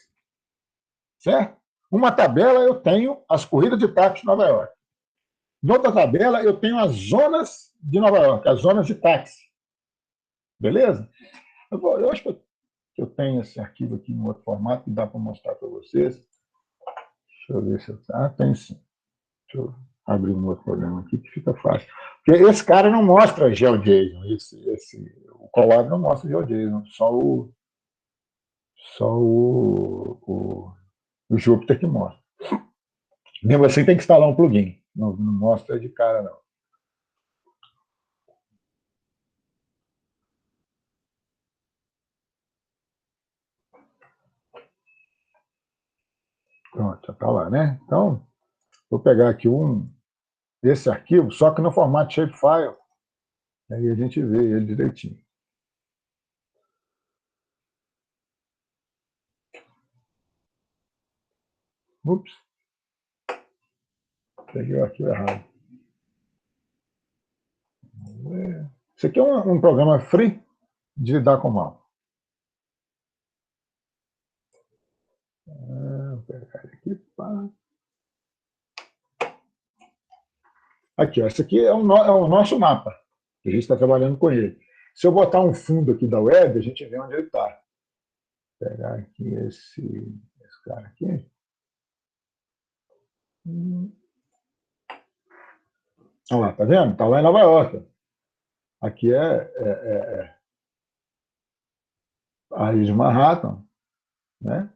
[SPEAKER 2] Certo? Uma tabela eu tenho as corridas de táxi de Nova York. Noutra tabela, eu tenho as zonas de Nova York, as zonas de táxi. Beleza? Eu acho que eu tenho esse arquivo aqui em outro formato que dá para mostrar para vocês. Deixa eu ver se eu... Ah, tem sim. Deixa eu abrir um outro programa aqui que fica fácil. Porque esse cara não mostra GeoJSON. O Colab não mostra GeoJSON, só o Jupyter que mostra. Mesmo assim, tem que instalar um plugin. Não mostra de cara, não. Pronto, já está lá, né? Então, vou pegar aqui esse arquivo, só que no formato shapefile. Aí a gente vê ele direitinho. Ups. Peguei o arquivo errado. Isso aqui é um programa free de lidar com mal. Vou pegar aqui. Aqui, ó, esse aqui é o nosso mapa. A gente está trabalhando com ele. Se eu botar um fundo aqui da web, a gente vê onde ele está. Vou pegar aqui esse cara aqui. Olha lá, tá vendo? Está lá em Nova York. Aqui é a ilha de Manhattan, né?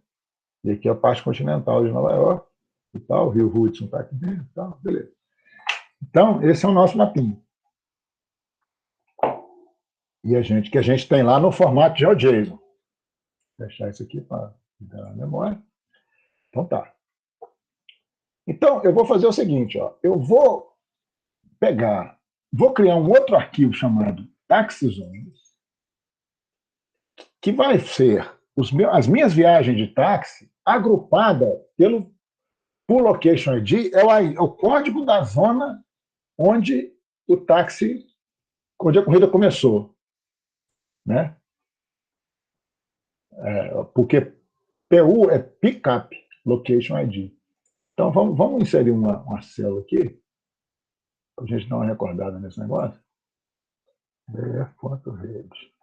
[SPEAKER 2] E aqui é a parte continental de Nova York. E tal, o Rio Hudson está aqui dentro. Tal, beleza. Então, esse é o nosso mapinha. E que a gente tem lá no formato GeoJSON. Vou fechar isso aqui para dar a memória. Então tá. Então, eu vou fazer o seguinte, ó. Eu vou criar um outro arquivo chamado TaxiZones, que vai ser as minhas viagens de táxi agrupada por Location ID, é o código da zona onde onde a corrida começou. Né? Porque PU é Pickup Location ID. Então, vamos inserir uma célula aqui, para a gente dar uma recordada nesse negócio. BF.rede.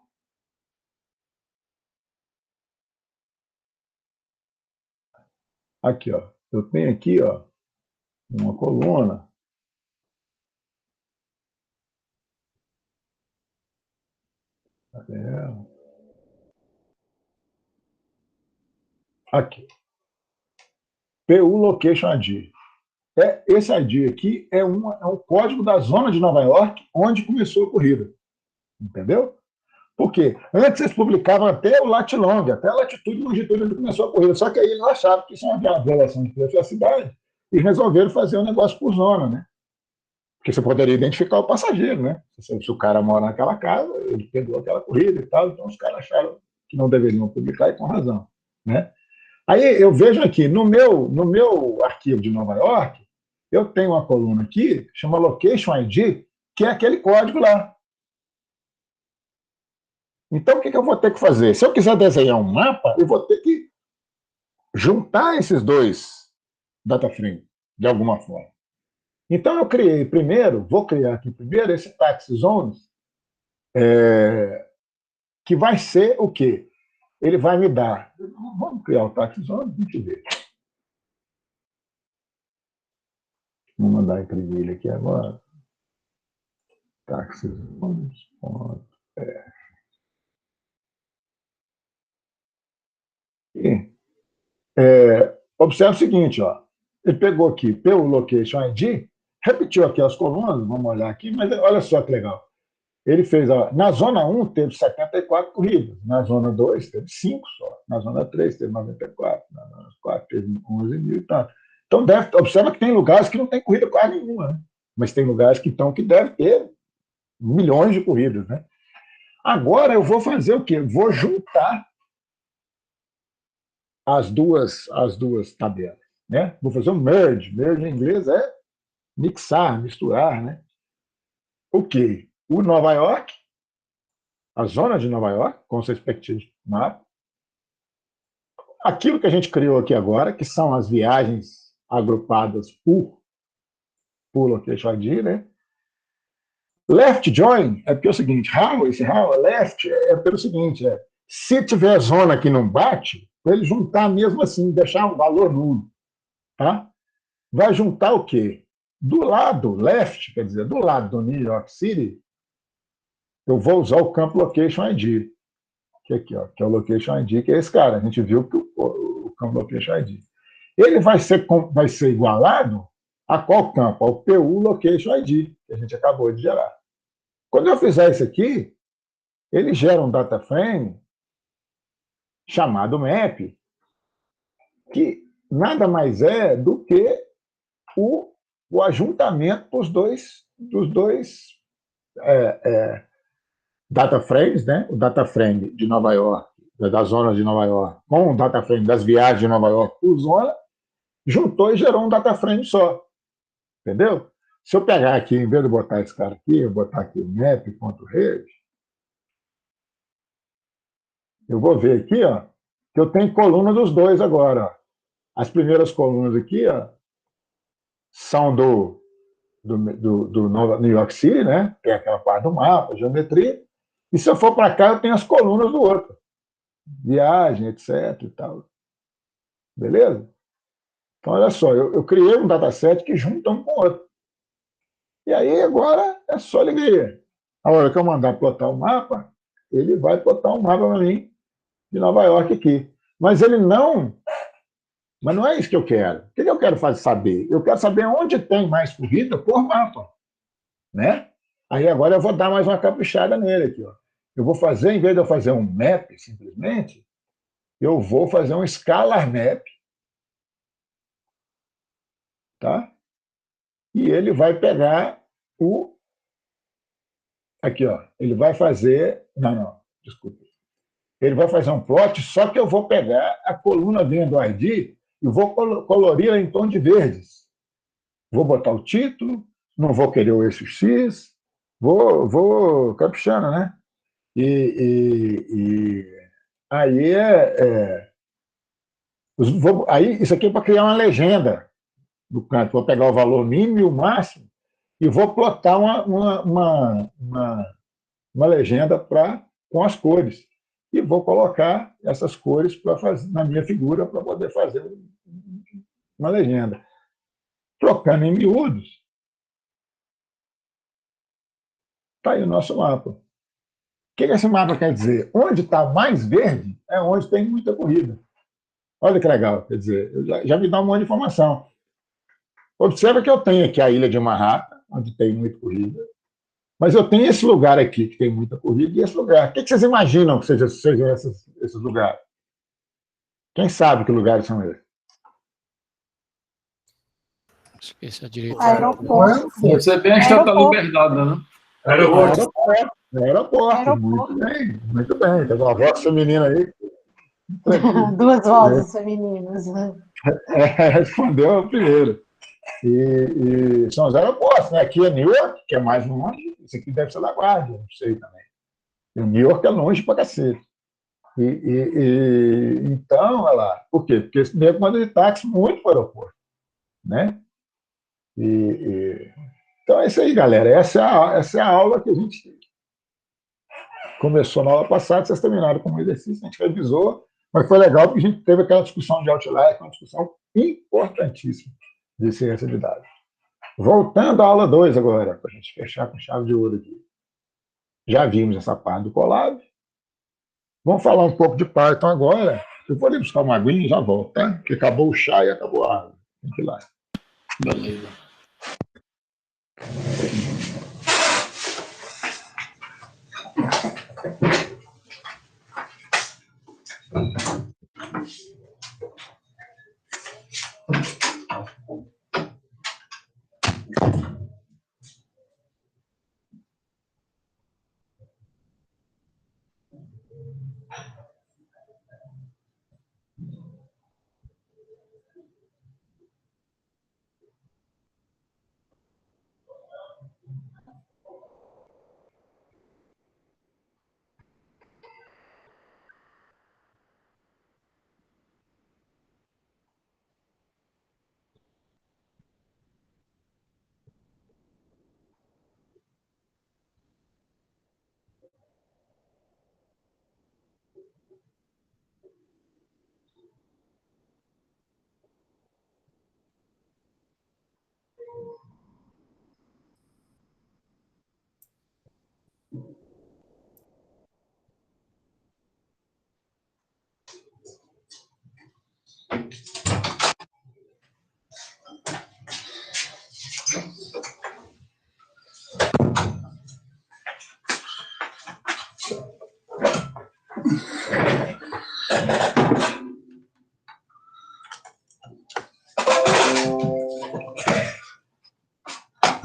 [SPEAKER 2] Aqui, ó. Eu tenho aqui, ó, uma coluna. Aqui. PU Location ID. Esse ID aqui é um código da zona de Nova York onde começou a corrida. Entendeu? Por quê? Antes eles publicavam até o lat-long, até a latitude e longitude onde começou a corrida. Só que aí eles achavam que isso é uma violação de privacidade e resolveram fazer um negócio por zona, né? Porque você poderia identificar o passageiro, né? Se o cara mora naquela casa, ele pegou aquela corrida e tal, então os caras acharam que não deveriam publicar e com razão, né? Aí eu vejo aqui, no meu arquivo de Nova York, eu tenho uma coluna aqui, que chama Location ID, que é aquele código lá. Então, o que eu vou ter que fazer? Se eu quiser desenhar um mapa, eu vou ter que juntar esses dois data frames, de alguma forma. Então, vou criar aqui primeiro esse TaxiZones, que vai ser o quê? Ele vai me dar... Vamos criar o TaxiZones, a gente vê. Vou mandar imprimir ele aqui agora. TaxiZones. Observe o seguinte, ó. Ele pegou aqui pelo Location ID, repetiu aqui as colunas, vamos olhar aqui, mas olha só que legal. Ele fez, ó, na zona 1 teve 74 corridas, na zona 2 teve 5 só, na zona 3 teve 94, na zona 4 teve 11 mil e tal. Então, observa que tem lugares que não tem corrida quase nenhuma, né? Mas tem lugares que deve ter milhões de corridas, né? Agora eu vou fazer o quê? Vou juntar as duas tabelas, né? Vou fazer um merge. Merge em inglês é mixar, misturar, né? O quê? O Nova York, a zona de Nova York, com os respectivos mapas. Aquilo que a gente criou aqui agora, que são as viagens agrupadas por por location ID, né? Left join é porque é o seguinte, esse how, left é pelo seguinte, se tiver zona que não bate, para ele juntar mesmo assim, deixar um valor nulo, tá? Vai juntar o quê? Do lado left, quer dizer, do lado do New York City, eu vou usar o campo location ID, que é aqui, ó, que é o location ID, que é esse cara. A gente viu que o campo location ID. Ele vai ser igualado a qual campo? Ao PU location ID, que a gente acabou de gerar. Quando eu fizer isso aqui, ele gera um data frame chamado map, que nada mais é do que o ajuntamento dos dois data frames, né? O data frame de Nova York, da zona de Nova York, com o data frame das viagens de Nova York por zona, juntou e gerou um data frame só. Entendeu? Se eu pegar aqui, em vez de botar esse cara aqui, eu botar aqui o map.rede, eu vou ver aqui, ó, que eu tenho coluna dos dois agora. Ó. As primeiras colunas aqui, ó, são do New York City, né? Tem aquela parte do mapa, geometria. E se eu for para cá, eu tenho as colunas do outro. Viagem, etc. e tal. Beleza? Então, olha só, eu criei um dataset que junta um com o outro. E aí, agora, é só alegria. A hora que eu mandar plotar o mapa, ele vai plotar um mapa para mim de Nova York aqui. Mas ele não... Mas não é isso que eu quero. O que eu quero saber? Eu quero saber onde tem mais corrida por mapa. Né? Aí agora eu vou dar mais uma caprichada nele aqui. Ó. Eu vou fazer, em vez de eu fazer um map, simplesmente, eu vou fazer um scalar map. Tá? E ele vai pegar o... Aqui, ó. Ele vai fazer... Não, desculpa. Ele vai fazer um plot, só que eu vou pegar a coluna dentro do ID e vou colorir em tom de verdes. Vou botar o título, não vou querer o eixo X, vou caprichando, né? E aí aí isso aqui é para criar uma legenda do canto. Vou pegar o valor mínimo e o máximo e vou plotar uma legenda com as cores. E vou colocar essas cores na minha figura para poder fazer uma legenda. Trocando em miúdos, está aí o nosso mapa. O que esse mapa quer dizer? Onde está mais verde é onde tem muita corrida. Olha que legal, quer dizer, já me dá um monte de informação. Observa que eu tenho aqui a ilha de Manhattan, onde tem muita corrida, mas eu tenho esse lugar aqui que tem muita corrida e esse lugar. O que vocês imaginam que sejam esses lugares? Quem sabe que lugares são esses?
[SPEAKER 11] Esqueci a direita.
[SPEAKER 9] Aeroporto.
[SPEAKER 8] Deve ser bem a Estátua da Liberdade, né?
[SPEAKER 2] Aeroporto. Muito bem. Tem uma voz feminina aí.
[SPEAKER 9] Duas vozes femininas.
[SPEAKER 2] Respondeu primeiro. E são os aeroportos, né? Aqui é Newark, que é mais longe. Isso aqui deve ser LaGuardia, não sei também. E New York é longe pra cacete. Então, olha lá. Por quê? Porque esse nego manda de táxi muito para o aeroporto. Né? Então é isso aí, galera. Essa é a aula que a gente começou na aula passada, vocês terminaram com um exercício, a gente revisou, mas foi legal porque a gente teve aquela discussão de outlier, que é uma discussão importantíssima de ciência de dados. Voltando à aula 2 agora, para a gente fechar com chave de ouro aqui. Já vimos essa parte do Colab. Vamos falar um pouco de Python agora. Eu vou ali buscar uma aguinha e já volto, tá? Porque acabou o chá e acabou a água. Tem que ir lá.
[SPEAKER 8] Beleza.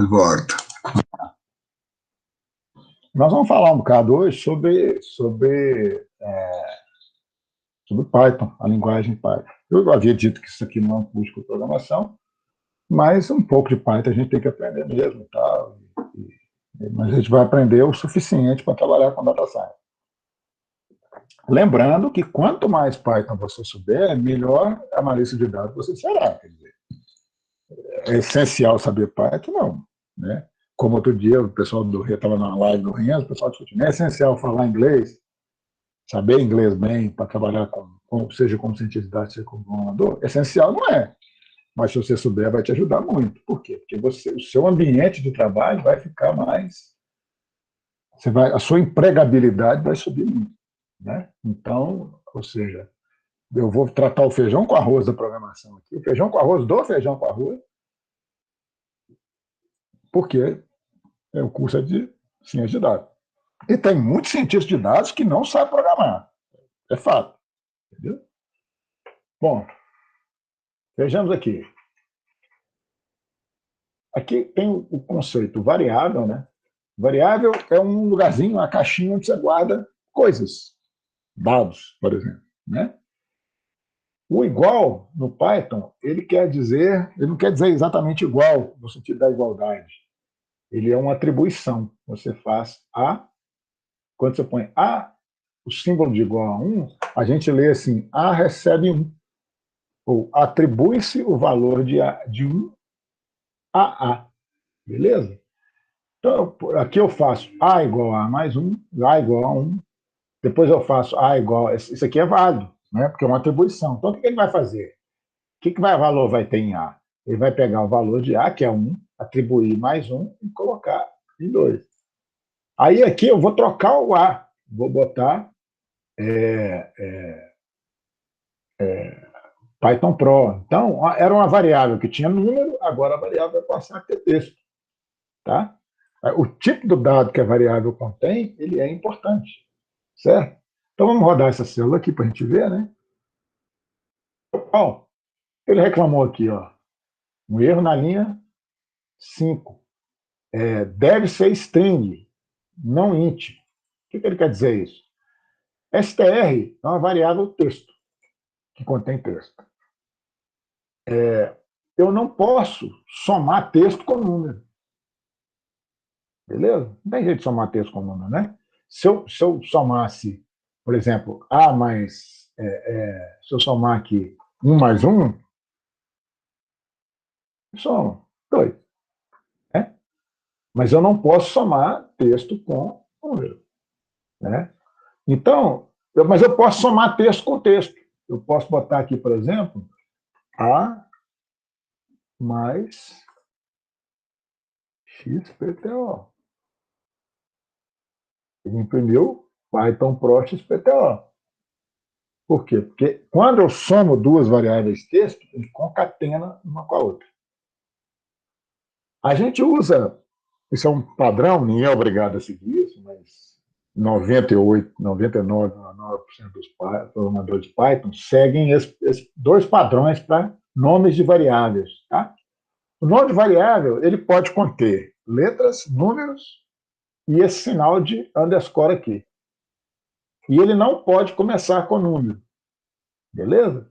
[SPEAKER 12] volta.
[SPEAKER 2] Nós vamos falar um bocado hoje sobre Python, a linguagem Python. Eu havia dito que isso aqui não é um curso de programação, mas um pouco de Python a gente tem que aprender mesmo, tá? Mas a gente vai aprender o suficiente para trabalhar com data science. Lembrando que quanto mais Python você souber, melhor analista de dados você será. Quer dizer, é essencial saber Python? Não. Né? Como outro dia o pessoal do Rio estava na live do Renzo, o pessoal discutindo, é essencial falar inglês, saber inglês bem para trabalhar seja como cientista de dados, seja como programador? Essencial não é. Mas se você souber, vai te ajudar muito. Por quê? Porque o seu ambiente de trabalho vai ficar mais... a sua empregabilidade vai subir muito. Né? Então, ou seja, eu vou tratar o feijão com arroz da programação aqui. O feijão com arroz do feijão com arroz, porque o curso é de ciência de dados. E tem muitos cientistas de dados que não sabem programar. É fato. Entendeu? Bom, vejamos aqui. Aqui tem o conceito variável, né? Variável é um lugarzinho, uma caixinha onde você guarda coisas, dados, por exemplo, né? O igual no Python, ele não quer dizer exatamente igual no sentido da igualdade. Ele é uma atribuição. Você faz A, quando você põe A, o símbolo de igual a 1, a gente lê assim, A recebe 1. Ou atribui-se o valor de 1 a A. Beleza? Então, aqui eu faço A igual a mais 1, A igual a 1. Depois eu faço A igual a... Isso aqui é válido, né? Porque é uma atribuição. Então, o que ele vai fazer? O que valor vai ter em A? Ele vai pegar o valor de A, que é 1, atribuir mais 1 e colocar em 2. Aí aqui eu vou trocar o A. Vou botar Python Pro. Então, era uma variável que tinha número, agora a variável vai passar a ter texto. Tá? O tipo do dado que a variável contém, ele é importante. Certo? Então, vamos rodar essa célula aqui para a gente ver, né? Bom, ele reclamou aqui, ó, um erro na linha 5. Deve ser string, não int. O que ele quer dizer isso? str é uma variável texto, que contém texto. Eu não posso somar texto com número. Beleza? Não tem jeito de somar texto com número, né? Se eu somasse, por exemplo, A mais... se eu somar aqui 1 mais 1, eu somo 2. Né? Mas eu não posso somar texto com número. Né? Então, mas eu posso somar texto com texto. Eu posso botar aqui, por exemplo, A mais XPTO. Ele imprimiu Python Pro XPTO. Por quê? Porque quando eu somo duas variáveis texto, ele concatena uma com a outra. A gente usa, isso é um padrão, ninguém é obrigado a seguir isso, mas 98, 99% dos programadores de Python seguem esses dois padrões para nomes de variáveis. Tá? O nome de variável ele pode conter letras, números e esse sinal de underscore aqui. E ele não pode começar com número. Beleza?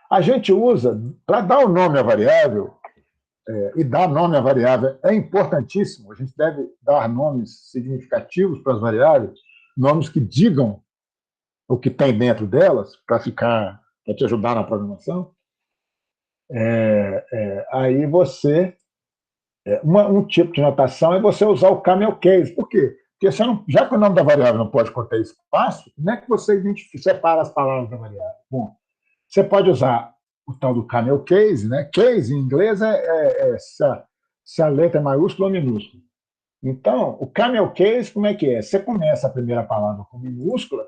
[SPEAKER 2] A gente usa, para dar o nome à variável, e dar nome à variável é importantíssimo, a gente deve dar nomes significativos para as variáveis, nomes que digam o que tem dentro delas, para te ajudar na programação. Aí você... um tipo de notação é você usar o camel case. Por quê? Porque já que o nome da variável não pode conter espaço, como é que você separa as palavras da variável? Bom, você pode usar o tal do camel case, né? Case, em inglês, se a letra é maiúscula ou minúscula. Então, o camel case, como é que é? Você começa a primeira palavra com minúscula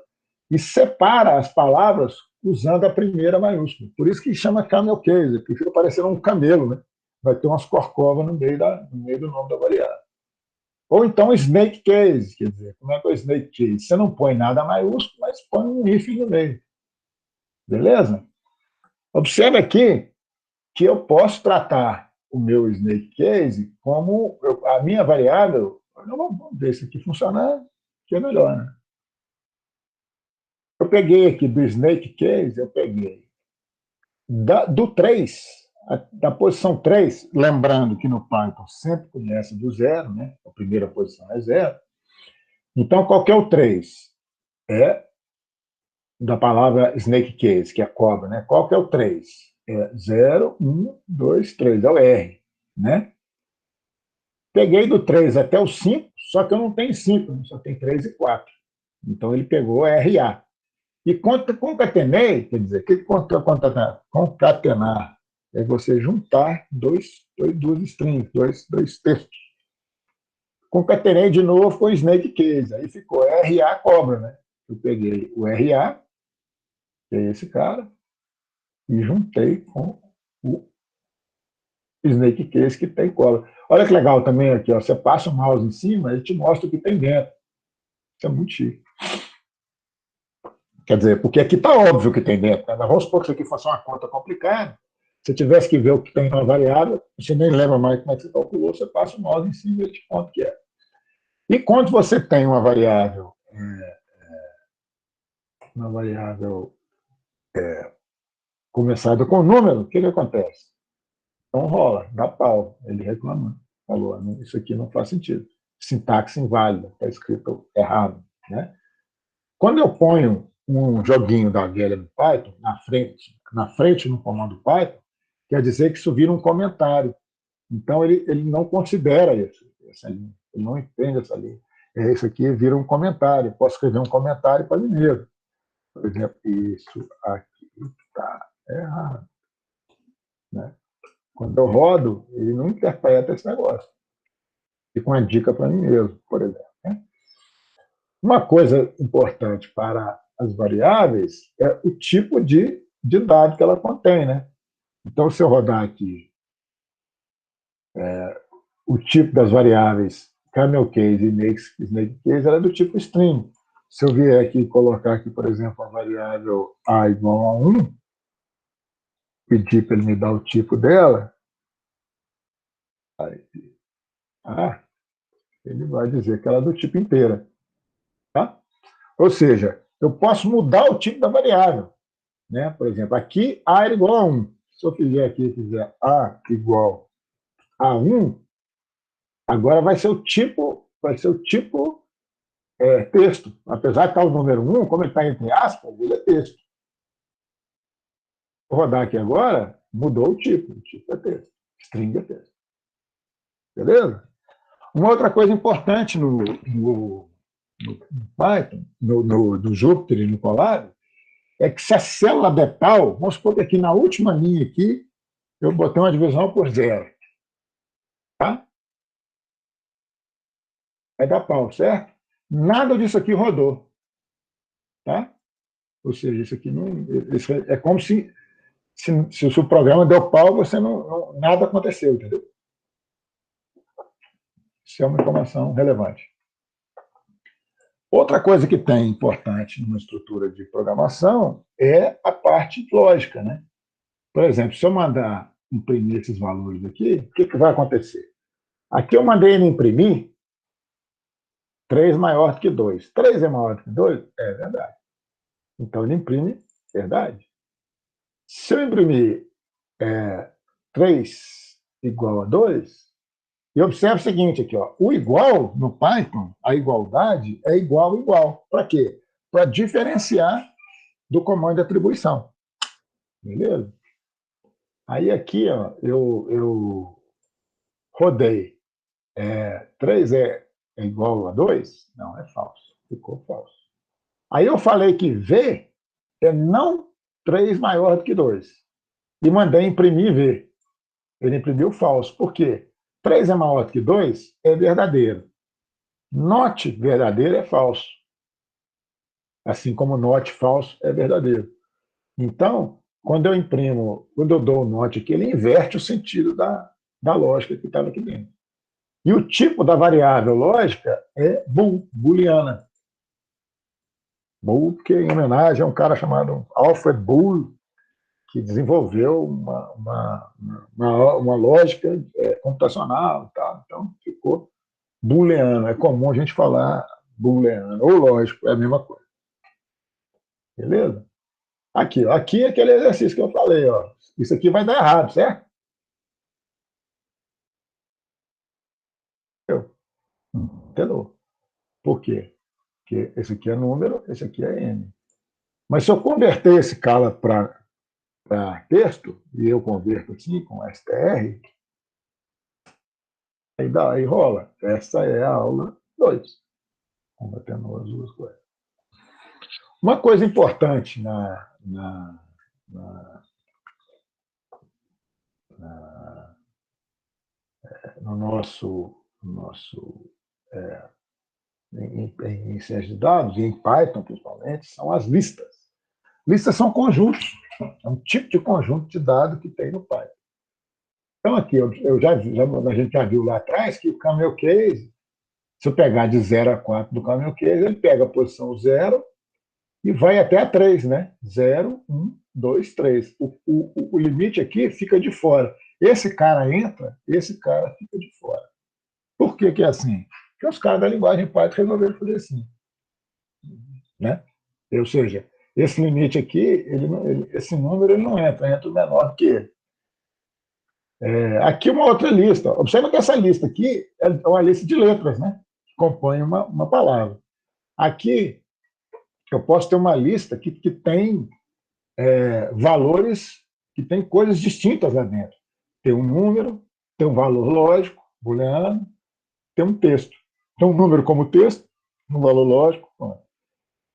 [SPEAKER 2] e separa as palavras usando a primeira maiúscula. Por isso que chama camel case, porque fica parecendo um camelo, né? Vai ter umas corcovas no meio do nome da variável. Ou então snake case, quer dizer, como é que é o snake case? Você não põe nada maiúsculo, mas põe um hífen no meio. Beleza? Observe aqui que eu posso tratar o meu snake case como a minha variável. Vamos ver se aqui funcionar, que é melhor, né? Eu peguei aqui do snake case, eu peguei do 3, da posição 3, lembrando que no Python sempre começa do 0, né? A primeira posição é 0. Então, qual que é o 3? É da palavra snake case, que é cobra, né? Qual que é o 3? É 0, 1, 2, 3, é o R, né? Peguei do 3 até o 5, só que eu não tenho 5, só tem 3 e 4. Então, ele pegou RA. E concatenei, quer dizer, o que concatenar? É você juntar duas strings, dois textos. Concatenei de novo com o snake case, aí ficou RA cobra, né? Eu peguei o RA, que é esse cara, e juntei com o snake case que tem cobra. Olha que legal também aqui, ó, você passa o mouse em cima, ele te mostra o que tem dentro. Isso é muito chique. Quer dizer, porque aqui está óbvio o que tem dentro. Né? Mas vamos supor que isso aqui fosse uma conta complicada. Se você tivesse que ver o que tem na variável, você nem lembra mais como é que você calculou, você passa o mouse em cima e ele te conta o que é. E quando você tem uma variável começada com número, o que acontece? Então rola, dá pau. Ele reclama. Falou, isso aqui não faz sentido. Sintaxe inválida, está escrito errado. Né? Quando eu ponho um joguinho da velha no Python, na frente no comando Python, quer dizer que isso vira um comentário. Então, ele não considera essa linha, ele não entende essa linha. Isso aqui vira um comentário. Eu posso escrever um comentário para mim mesmo. Por exemplo, isso aqui está errado. Né? Quando eu rodo, ele não interpreta esse negócio. Fica uma dica para mim mesmo, por exemplo. Né? Uma coisa importante para as variáveis é o tipo de dado que ela contém. Né? Então, se eu rodar aqui o tipo das variáveis camel case e snake case, ela é do tipo string. Se eu vier aqui e colocar aqui, por exemplo, a variável a igual a 1, pedir para ele me dar o tipo dela, ele vai dizer que ela é do tipo inteira. Tá? Ou seja, eu posso mudar o tipo da variável. Né? Por exemplo, aqui A é igual a 1. Se eu fizer A igual a 1, agora vai ser o tipo texto. Apesar de estar o número 1, como ele está entre aspas, ele é texto. Vou rodar aqui agora, mudou o tipo é texto. String é texto. Beleza? Uma outra coisa importante no Python, no Jupyter e no Colab, é que se a célula der pau, vamos supor que aqui na última linha aqui, eu botei uma divisão por 0. Tá? Vai dar pau, certo? Nada disso aqui rodou. Tá? Ou seja, isso aqui não. Isso é como se o programa deu pau, nada aconteceu, entendeu? Isso é uma informação relevante. Outra coisa que tem importante numa estrutura de programação é a parte lógica, né? Por exemplo, se eu mandar imprimir esses valores aqui, o que vai acontecer? Aqui eu mandei ele imprimir 3 maior do que 2. 3 é maior do que 2? É verdade. Então ele imprime verdade. Se eu imprimir 3 igual a 2, e observe o seguinte aqui, ó, o igual no Python, a igualdade é igual a igual. Para quê? Para diferenciar do comando de atribuição. Beleza? Aí aqui, ó, eu rodei 3 é igual a 2? Não, é falso. Ficou falso. Aí eu falei que V é não 3 maior do que 2. E mandei imprimir V. Ele imprimiu falso. Por quê? 3 é maior do que 2 é verdadeiro. Not verdadeiro é falso. Assim como not falso é verdadeiro. Então, quando eu dou o not aqui, ele inverte o sentido da lógica que estava aqui dentro. E o tipo da variável lógica é bool, booleana. Bool, porque em homenagem a um cara chamado Alfred Boole, que desenvolveu uma lógica computacional. Tá? Então, ficou booleano. É comum a gente falar booleano, ou lógico, é a mesma coisa. Beleza? Aqui, ó, aqui é aquele exercício que eu falei. Ó. Isso aqui vai dar errado, certo? Entendeu? Por quê? Porque esse aqui é número, esse aqui é N. Mas se eu converter esse cara para texto, e eu converto assim com str, aí rola. Essa é a aula 2. Combatendo as duas coisas. Uma coisa importante no nosso em ciência de dados, e em Python principalmente, são as listas. Listas são conjuntos. É um tipo de conjunto de dados que tem no Python. Então, aqui, a gente já viu lá atrás que o camel case, se eu pegar de 0 a 4 do camel case, ele pega a posição 0 e vai até a 3, né? 0, 1, 2, 3. O limite aqui fica de fora. Esse cara entra, esse cara fica de fora. Por que é assim? Porque os caras da linguagem Python resolveram fazer assim. Né? Ou seja, esse limite aqui, esse número ele não entra o menor do que ele. Aqui uma outra lista. Observa que essa lista aqui é uma lista de letras, né? Que compõe uma palavra. Aqui, eu posso ter uma lista que tem valores, que tem coisas distintas lá dentro. Tem um número, tem um valor lógico, booleano, tem um texto. Tem um número como texto, um valor lógico.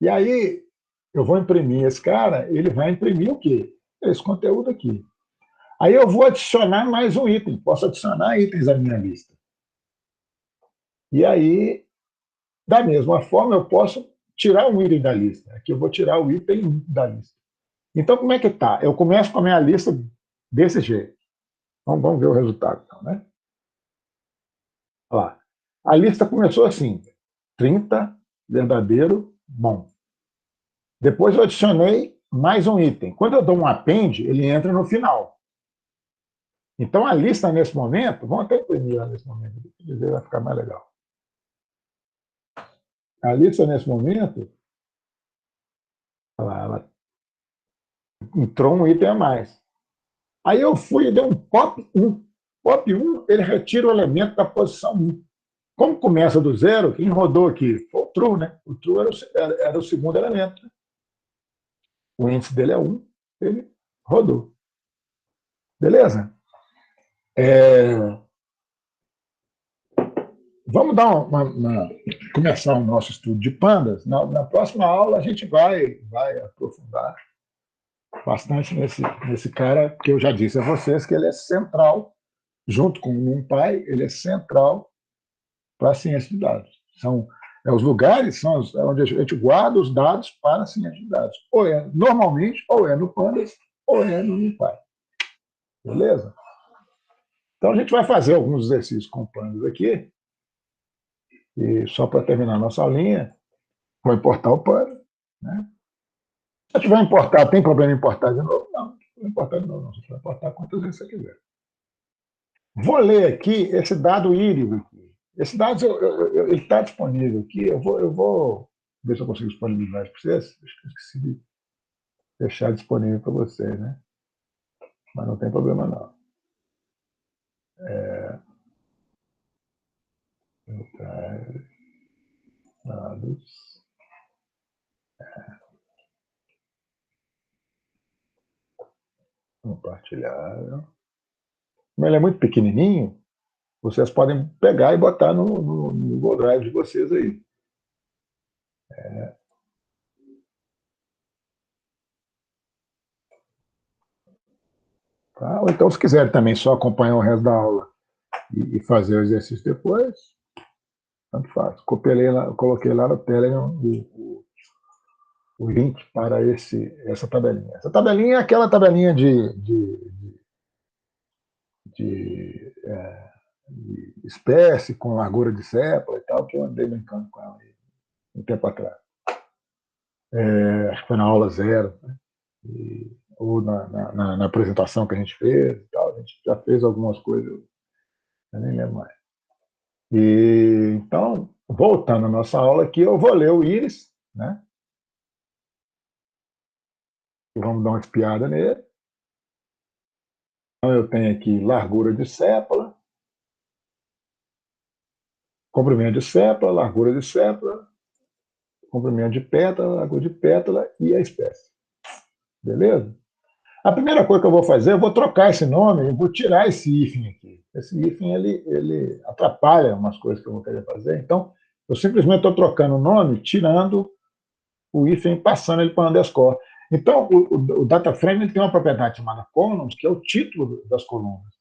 [SPEAKER 2] E aí, eu vou imprimir esse cara, ele vai imprimir o quê? Esse conteúdo aqui. Aí eu vou adicionar mais um item. Posso adicionar itens à minha lista. E aí, da mesma forma, eu posso tirar um item da lista. Aqui eu vou tirar o item da lista. Então, como é que está? Eu começo com a minha lista desse jeito. Então, vamos ver o resultado. Então, né? Olha lá. A lista começou assim. 30, verdadeiro, bom. Depois eu adicionei mais um item. Quando eu dou um append, ele entra no final. Então, a lista, nesse momento, vamos até imprimir nesse momento, vai ficar mais legal. A lista, nesse momento, ela entrou um item a mais. Aí eu fui e dei um pop 1. Pop 1, ele retira o elemento da posição 1. Como começa do zero, quem rodou aqui foi o true, né? O true era o segundo elemento. Né? O índice dele é 1, ele rodou. Beleza? Vamos dar começar o nosso estudo de pandas. Na próxima aula a gente vai aprofundar bastante nesse cara que eu já disse a vocês que ele é central, junto com o NumPy, ele é central para a ciência de dados. Os lugares onde a gente guarda os dados para a ciência de dados. Normalmente, ou é no Pandas, ou é no NumPy. Beleza? Então, a gente vai fazer alguns exercícios com Pandas aqui. E só para terminar a nossa aulinha, vou importar o Pandas. Né? Se eu tiver importar, tem problema em importar de novo? Não, não vou importar de novo, não. Você vai importar quantas vezes você quiser. Vou ler aqui esse dado híbrido aqui. Esse dado ele está disponível aqui. Eu vou ver se eu consigo disponibilizar para vocês. Acho que eu esqueci de deixar disponível para vocês, né? Mas não tem problema, não. Dados. Compartilhar. Como ele é muito pequenininho, vocês podem pegar e botar no Google Drive de vocês aí. Tá? Ou então, se quiserem também só acompanhar o resto da aula e fazer o exercício depois, tanto faz. Coloquei lá no Telegram o link para essa tabelinha. Essa tabelinha é aquela tabelinha de espécie com largura de sépala e tal, que eu andei brincando com ela um tempo atrás. Acho que foi na aula 0. Né? ou na apresentação que a gente fez e tal. A gente já fez algumas coisas, eu nem lembro mais. Então, voltando à nossa aula aqui, eu vou ler o íris, né? Vamos dar uma espiada nele. Então, eu tenho aqui largura de sépola, comprimento de sépola, largura de sépola, comprimento de pétala, largura de pétala e a espécie. Beleza? A primeira coisa que eu vou fazer, eu vou trocar esse nome, eu vou tirar esse hífen aqui. Esse hífen, ele atrapalha umas coisas que eu vou querer fazer. Então, eu simplesmente estou trocando o nome, tirando o hífen e passando ele para underscore. Então, o data frame ele tem uma propriedade chamada columns, que é o título das colunas.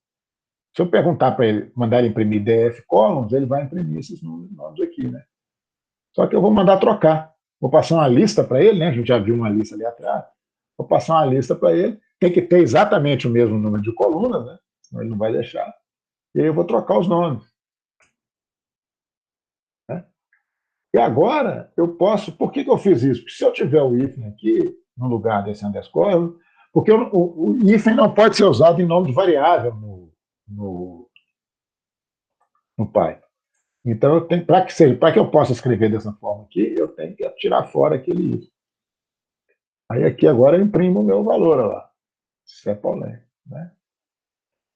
[SPEAKER 2] Se eu perguntar para ele, mandar ele imprimir df columns, ele vai imprimir esses nomes aqui, né? Só que eu vou mandar trocar. Vou passar uma lista para ele, né? A gente já viu uma lista ali atrás. Vou passar uma lista para ele. Tem que ter exatamente o mesmo número de colunas, né? Senão ele não vai deixar. E aí eu vou trocar os nomes. Né? E agora eu posso... Por que eu fiz isso? Porque se eu tiver o hífen aqui, no lugar desse underscore, porque o hífen não pode ser usado em nome de variável no Python. Então, para que eu possa escrever dessa forma aqui, eu tenho que tirar fora aquele hífen. Aí aqui agora eu imprimo o meu valor, olha lá. Sepolém, né?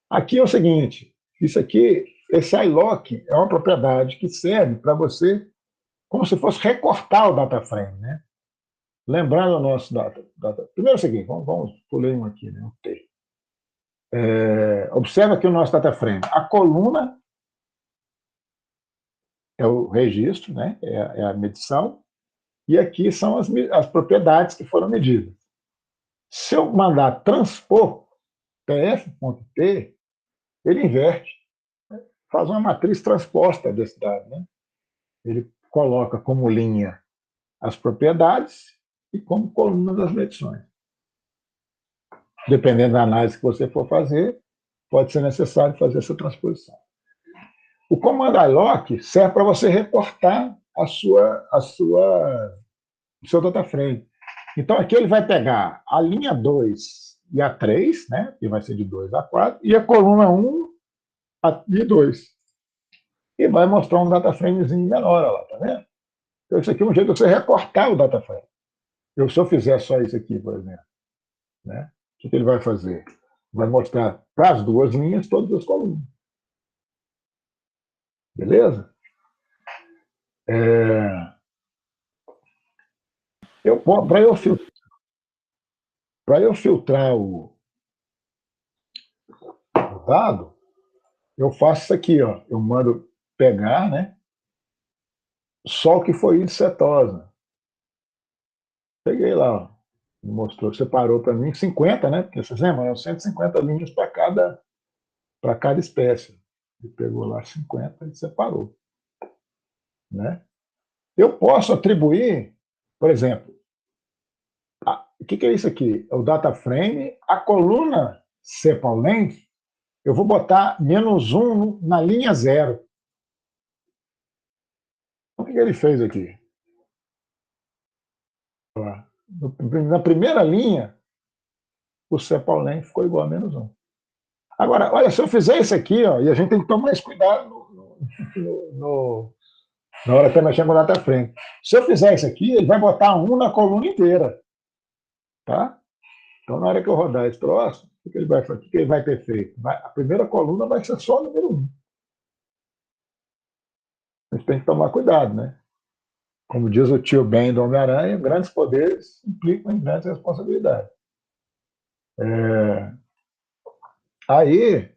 [SPEAKER 2] Aqui é o seguinte, isso aqui, esse iloc é uma propriedade que serve para você, como se fosse recortar o data frame, né? Lembrando o nosso data. Primeiro é o seguinte, vamos pulei um aqui, né? O T. Observa aqui o nosso data frame. A coluna é o registro, né? É a medição, e aqui são as propriedades que foram medidas. Se eu mandar transpor tf.t, ele inverte, né? Faz uma matriz transposta desse dado, né? Ele coloca como linha as propriedades e como coluna das medições. Dependendo da análise que você for fazer, pode ser necessário fazer essa transposição. O comando iloc serve para você recortar o seu data frame. Então, aqui ele vai pegar a linha 2 e a 3, né, que vai ser de 2 a 4, e a coluna 1 e 2. E vai mostrar um data framezinho menor, olha lá, tá vendo? Então, isso aqui é um jeito de você recortar o data frame. Se eu fizer só isso aqui, por exemplo, né, o que ele vai fazer? Vai mostrar para as duas linhas todas as colunas. Beleza? Para eu filtrar o dado, eu faço isso aqui, ó. Eu mando pegar, né? Só o que foi índice cetosa. Peguei lá, ó. Mostrou, separou para mim 50, né? Porque vocês lembram, é 150 linhas para cada espécie. Ele pegou lá 50 e separou. Né? Eu posso atribuir, por exemplo, o que é isso aqui? É o data frame, a coluna sepal-length, eu vou botar -1 na linha 0. O que ele fez aqui? Na primeira linha, o sepal-length ficou igual a -1. Agora, olha, se eu fizer isso aqui, ó, e a gente tem que tomar mais cuidado na hora que eu mexer com o data frame. Se eu fizer isso aqui, ele vai botar 1 na coluna inteira. Tá? Então, na hora que eu rodar esse troço, o que ele vai fazer? O que ele vai ter feito? A primeira coluna vai ser só o número 1. A gente tem que tomar cuidado, né? Como diz o tio Ben do Homem-Aranha, grandes poderes implicam em grandes responsabilidades. Aí,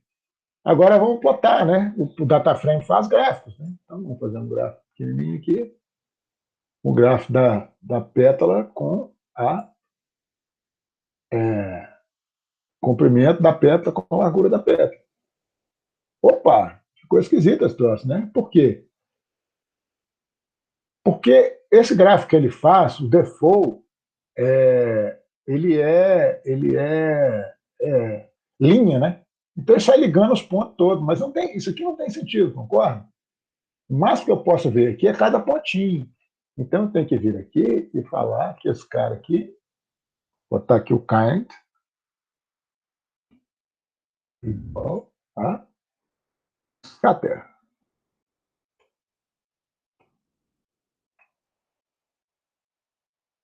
[SPEAKER 2] agora vamos plotar, né? O data frame faz gráficos, né? Então, vamos fazer um gráfico pequenininho aqui. O gráfico da pétala com comprimento da pétala com a largura da pétala. Opa, ficou esquisito esse troço, né? Por quê? Porque esse gráfico que ele faz, o default, ele é linha, né? Então ele sai ligando os pontos todos, mas isso aqui não tem sentido, concorda? O máximo que eu posso ver aqui é cada pontinho. Então eu tenho que vir aqui e falar que esse cara aqui, botar aqui o kind, igual a K-terra.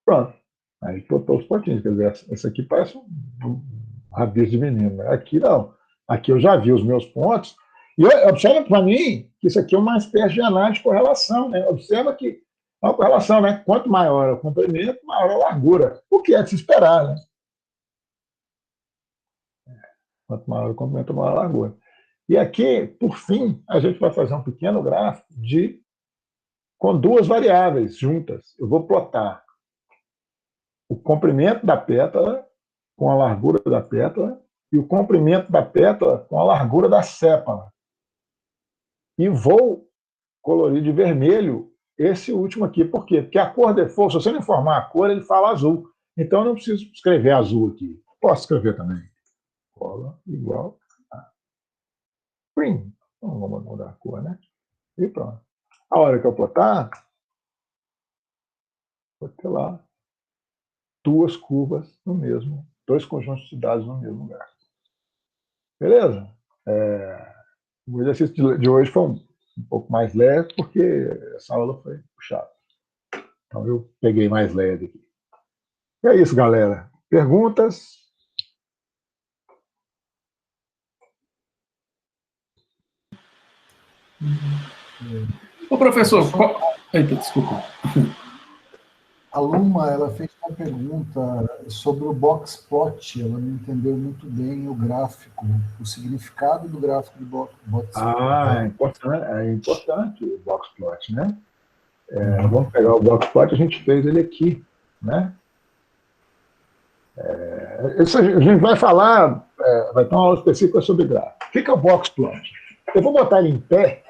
[SPEAKER 2] Pronto. Aí botou os potinhos. Quer dizer, essa aqui parece um rabisco de menino. Né? Aqui não. Aqui eu já vi os meus pontos. E observa para mim que isso aqui é uma espécie de análise de correlação. Né? Observa que é uma correlação, né? Quanto maior o comprimento, maior a largura. O que é de se esperar, né? Quanto maior o comprimento, maior a largura. E aqui, por fim, a gente vai fazer um pequeno gráfico com duas variáveis juntas. Eu vou plotar o comprimento da pétala com a largura da pétala e o comprimento da pétala com a largura da sépala. E vou colorir de vermelho esse último aqui. Por quê? Porque a cor default, se você não informar a cor, ele fala azul. Então eu não preciso escrever azul aqui. Posso escrever também. Cola igual a green. Então vamos mudar a cor, né? E pronto. A hora que eu plotar, vou ter lá duas curvas no mesmo, dois conjuntos de dados no mesmo lugar. Beleza? O exercício de hoje foi um pouco mais leve, porque essa aula foi puxada. Então eu peguei mais leve aqui. E é isso, galera. Perguntas?
[SPEAKER 8] Ô, professor, eita, desculpa.
[SPEAKER 3] A Luma, ela fez uma pergunta sobre o box plot. Ela não entendeu muito bem o gráfico, o significado do gráfico de box plot.
[SPEAKER 2] É importante o box plot, né? Vamos pegar o box plot, a gente fez ele aqui, né? Isso a gente vai falar, vai ter uma aula específica sobre gráfico. O que é o box plot? Eu vou botar ele em pé,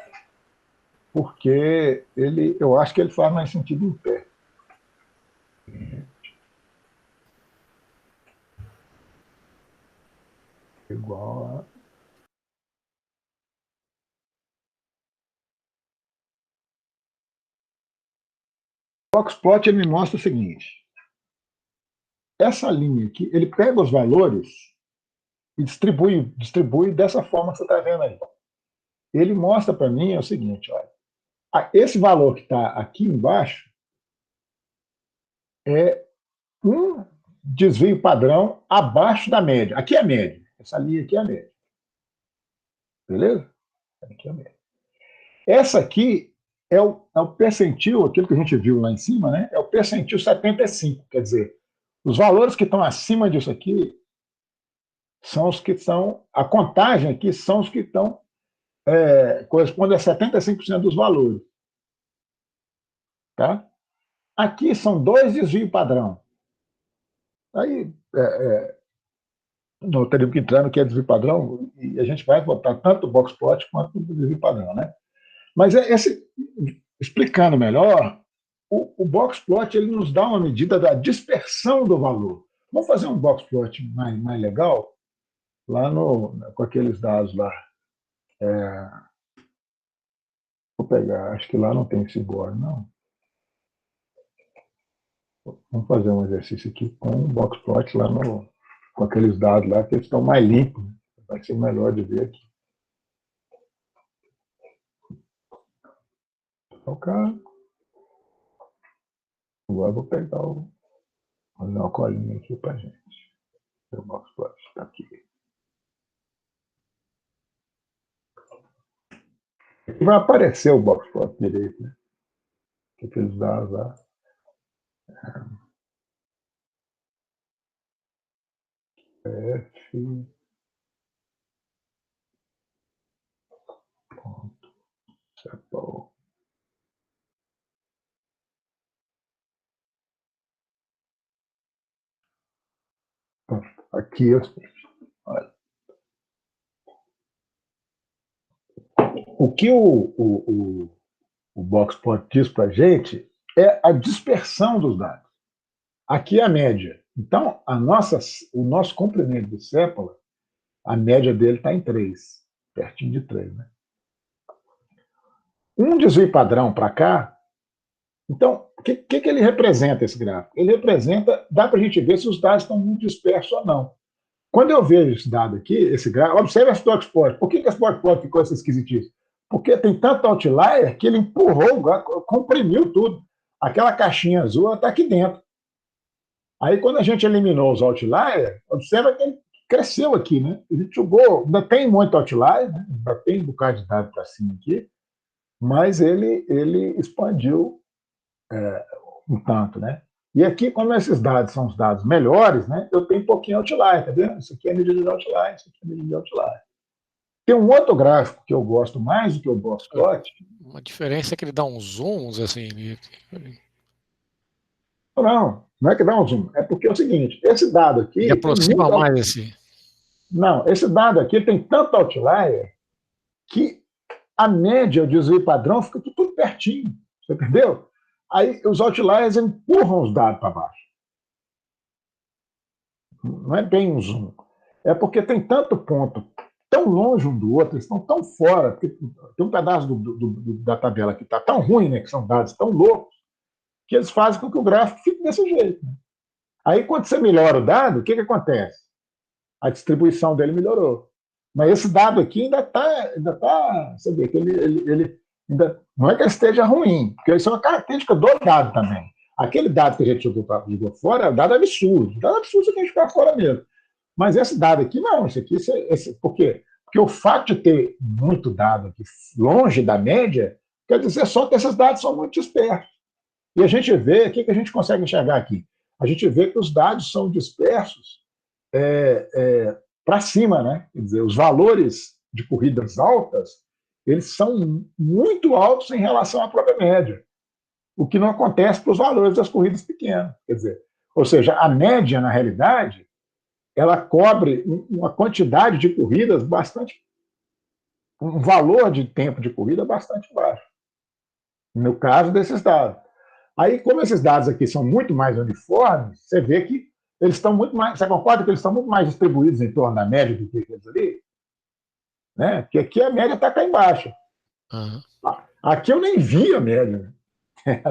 [SPEAKER 2] porque eu acho que ele faz mais sentido em pé. Igual a... O boxplot ele me mostra o seguinte. Essa linha aqui, ele pega os valores e distribui dessa forma que você está vendo aí. Ele mostra para mim o seguinte, olha. Esse valor que está aqui embaixo é um desvio padrão abaixo da média. Aqui é a média. Essa linha aqui é a média. Beleza? Aqui é a média. Essa aqui é o percentil, aquilo que a gente viu lá em cima, né? É o percentil 75. Quer dizer, os valores que estão acima disso aqui são os que estão... A contagem aqui são os que estão... corresponde a 75% dos valores. Tá? Aqui são dois desvios padrão. Aí, nós teríamos que entrar no que é desvio padrão e a gente vai botar tanto o box plot quanto o desvio padrão, né? Mas explicando melhor, o box plot ele nos dá uma medida da dispersão do valor. Vamos fazer um box plot mais legal lá com aqueles dados lá. Vou pegar, acho que lá não tem esse board, não. Vamos fazer um exercício aqui com um box plot lá com aqueles dados lá que eles estão mais limpos. Vai ser melhor de ver aqui. Agora eu vou pegar fazer uma colinha aqui para gente. O box plot está aqui. Aqui vai aparecer o box plot direito, né? Aqueles dados lá. F ponto sepal. Aqui olha. O que o boxplot diz para a gente é a dispersão dos dados. Aqui é a média. Então, o nosso comprimento de sépala, a média dele está em 3, pertinho de 3. Né? Um desvio padrão para cá. Então, o que ele representa, esse gráfico? Ele representa, dá para a gente ver se os dados estão muito dispersos ou não. quando eu vejo esse dado aqui, esse gráfico, observe esse dotplot. Por que esse dotplot ficou essa esquisitice? Porque tem tanto outlier que ele empurrou, comprimiu tudo. Aquela caixinha azul está aqui dentro. Aí, quando a gente eliminou os outliers, observa que ele cresceu aqui, né? Ele jogou, ainda tem muito outlier, né? Ainda tem um bocado de dado para cima aqui, mas ele expandiu um tanto, né? E aqui, como esses dados são os dados melhores, né? Eu tenho um pouquinho outlier, tá vendo? Isso aqui é medida de outlier, isso aqui é medida de outlier. Tem um outro gráfico que eu gosto mais do que o boxplot.
[SPEAKER 11] Uma diferença é que ele dá um zoom, assim.
[SPEAKER 2] Não é que dá um zoom. É porque é o seguinte, esse dado aqui...
[SPEAKER 11] Ele aproxima mais esse...
[SPEAKER 2] Não, esse dado aqui tem tanto outlier que a média, o desvio padrão, fica tudo pertinho. Você entendeu? Aí os outliers empurram os dados para baixo. Não é bem um zoom. É porque tem tanto ponto tão longe um do outro, eles estão tão fora, porque tem um pedaço da tabela que está tão ruim, né, que são dados tão loucos, que eles fazem com que o gráfico fique desse jeito. Aí, quando você melhora o dado, o que acontece? A distribuição dele melhorou. Mas esse dado aqui ainda está, você vê que ele ainda, não é que ele esteja ruim, porque isso é uma característica do dado também. Aquele dado que a gente jogou fora é um dado absurdo. O dado absurdo você tem que ficar fora mesmo. Mas esse dado aqui, não. Por quê? Porque o fato de ter muito dado aqui longe da média quer dizer só que esses dados são muito dispersos. E a gente vê, o que a gente consegue enxergar aqui? A gente vê que os dados são dispersos para cima, né? Quer dizer, os valores de corridas altas, eles são muito altos em relação à própria média, o que não acontece para os valores das corridas pequenas. Quer dizer, ou seja, a média, na realidade, ela cobre uma quantidade de corridas um valor de tempo de corrida bastante baixo, no caso desses dados. Aí, como esses dados aqui são muito mais uniformes, você vê que eles estão muito mais... Você concorda que eles estão muito mais distribuídos em torno da média do que aqueles ali? Né? Porque aqui a média está cá embaixo.
[SPEAKER 11] Uhum.
[SPEAKER 2] Aqui eu nem vi a média.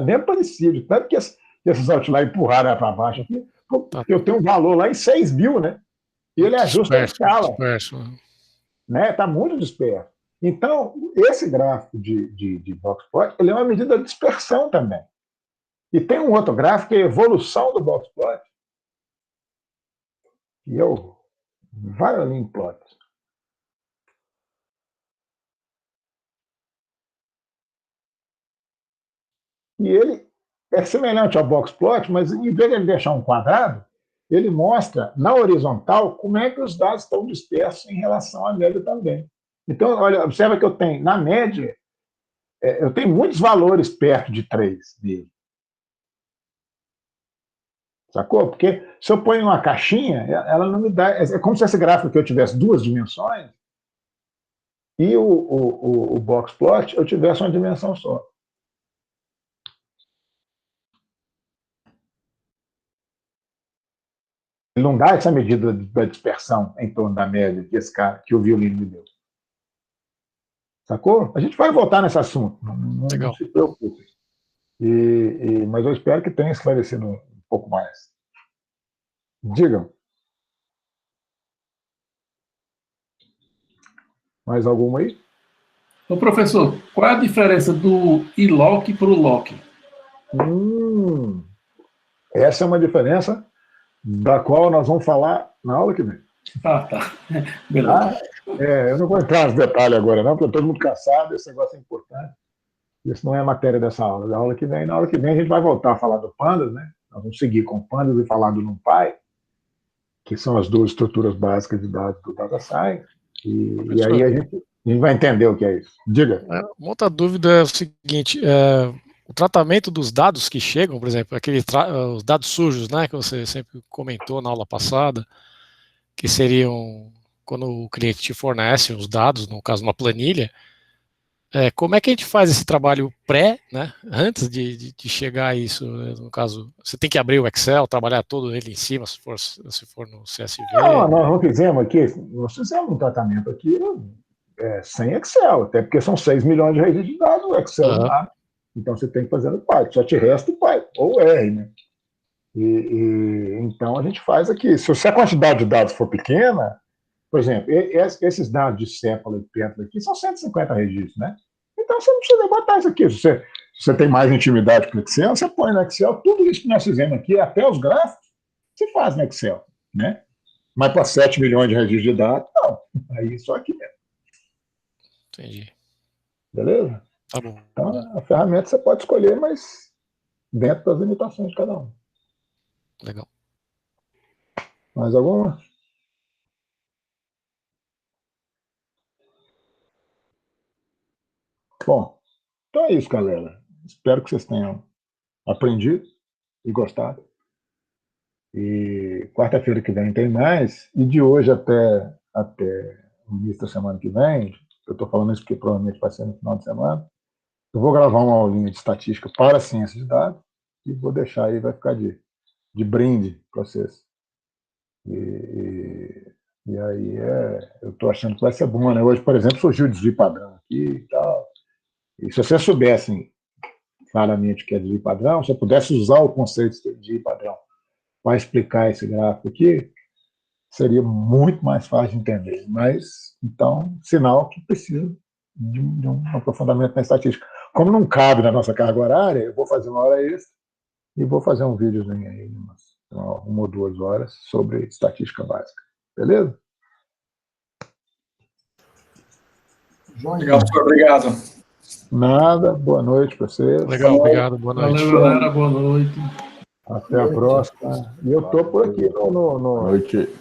[SPEAKER 2] Nem aparecia, de tanto que esses outliers empurraram para baixo aqui, porque eu tenho um valor lá em 6 mil, né? E ele ajusta a escala. Né? Está muito disperso. Então, esse gráfico de boxplot, ele é uma medida de dispersão também. E tem um outro gráfico, que é a evolução do boxplot, que é o Violin plot. E ele é semelhante ao boxplot, mas em vez de ele deixar um quadrado, ele mostra na horizontal como é que os dados estão dispersos em relação à média também. Então, olha, observa que eu tenho, na média, eu tenho muitos valores perto de 3 dele. Sacou? Porque se eu ponho uma caixinha, ela não me dá... É como se esse gráfico aqui eu tivesse 2 dimensões e o boxplot eu tivesse uma dimensão só. Ele não dá essa medida da dispersão em torno da média que o Violino me deu. Sacou? A gente vai voltar nesse assunto, não se preocupe. Mas eu espero que tenha esclarecido um pouco mais. Digam. Mais alguma aí?
[SPEAKER 8] Ô, professor, qual é a diferença do ILOC para o LOC?
[SPEAKER 2] Essa é uma diferença da qual nós vamos falar na aula que vem.
[SPEAKER 8] Ah, tá. Beleza.
[SPEAKER 2] Eu não vou entrar nos detalhes agora, não, porque todo mundo cansado, esse negócio é importante. Isso não é matéria dessa aula. Da aula que vem, na aula que vem a gente vai voltar a falar do Pandas, né? Nós vamos seguir com o Pandas e falar do NumPy, que são as 2 estruturas básicas de dados do Data Science. E aí a gente vai entender o que é isso. Diga.
[SPEAKER 11] Uma outra dúvida é o seguinte: o tratamento dos dados que chegam, por exemplo, os dados sujos, né, que você sempre comentou na aula passada, que seriam quando o cliente te fornece os dados, no caso uma planilha, como é que a gente faz esse trabalho né, antes de chegar a isso? No caso, você tem que abrir o Excel, trabalhar todo ele em cima, se for no CSV?
[SPEAKER 2] Não, nós não fizemos aqui, nós fizemos um tratamento aqui sem Excel, até porque são 6 milhões de redes de dados, o Excel não dá. Então você tem que fazer no Python, só te resta o Python, ou R, né? Então a gente faz aqui. Se a quantidade de dados for pequena, por exemplo, esses dados de Cephala e Pentla aqui são 150 registros, né? Então você não precisa botar isso aqui. Se você tem mais intimidade com o Excel, você põe no Excel. Tudo isso que nós fizemos aqui, até os gráficos, você faz no Excel, né? Mas para 7 milhões de registros de dados, não. Aí só aqui mesmo.
[SPEAKER 11] Entendi.
[SPEAKER 2] Beleza?
[SPEAKER 11] Tá bom.
[SPEAKER 2] Então, a ferramenta você pode escolher, mas dentro das limitações de cada um.
[SPEAKER 11] Legal.
[SPEAKER 2] Mais alguma? Bom, então é isso, galera. Espero que vocês tenham aprendido e gostado. E quarta-feira que vem tem mais. E de hoje até o início da semana que vem, eu estou falando isso porque provavelmente vai ser no final de semana, eu vou gravar uma aulinha de estatística para a ciência de dados e vou deixar aí, vai ficar de brinde para vocês. E aí eu estou achando que vai ser bom, né? Hoje, por exemplo, surgiu o desvio padrão aqui e tal. E se vocês soubessem claramente o que é desvio padrão, se eu pudesse usar o conceito de desvio padrão para explicar esse gráfico aqui, seria muito mais fácil de entender. Mas, então, sinal que precisa de um aprofundamento na estatística. Como não cabe na nossa carga horária, eu vou fazer uma hora extra e vou fazer um videozinho aí, uma ou 2 horas, sobre estatística básica. Beleza?
[SPEAKER 10] Legal, senhor, obrigado.
[SPEAKER 2] Nada, boa noite para vocês.
[SPEAKER 11] Legal, obrigado, boa noite.
[SPEAKER 8] Valeu, galera, boa noite.
[SPEAKER 2] Até a próxima. E eu estou por aqui no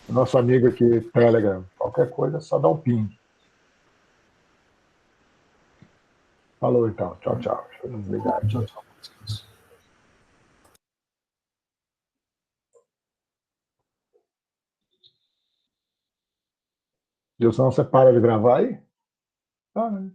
[SPEAKER 2] nosso amigo aqui, Telegram. Qualquer coisa, é só dá um ping. Falou, então. Tchau, tchau. Deixa eu desligar aqui.
[SPEAKER 3] Tchau, tchau.
[SPEAKER 2] Gilson, você para de gravar aí? Ah, né?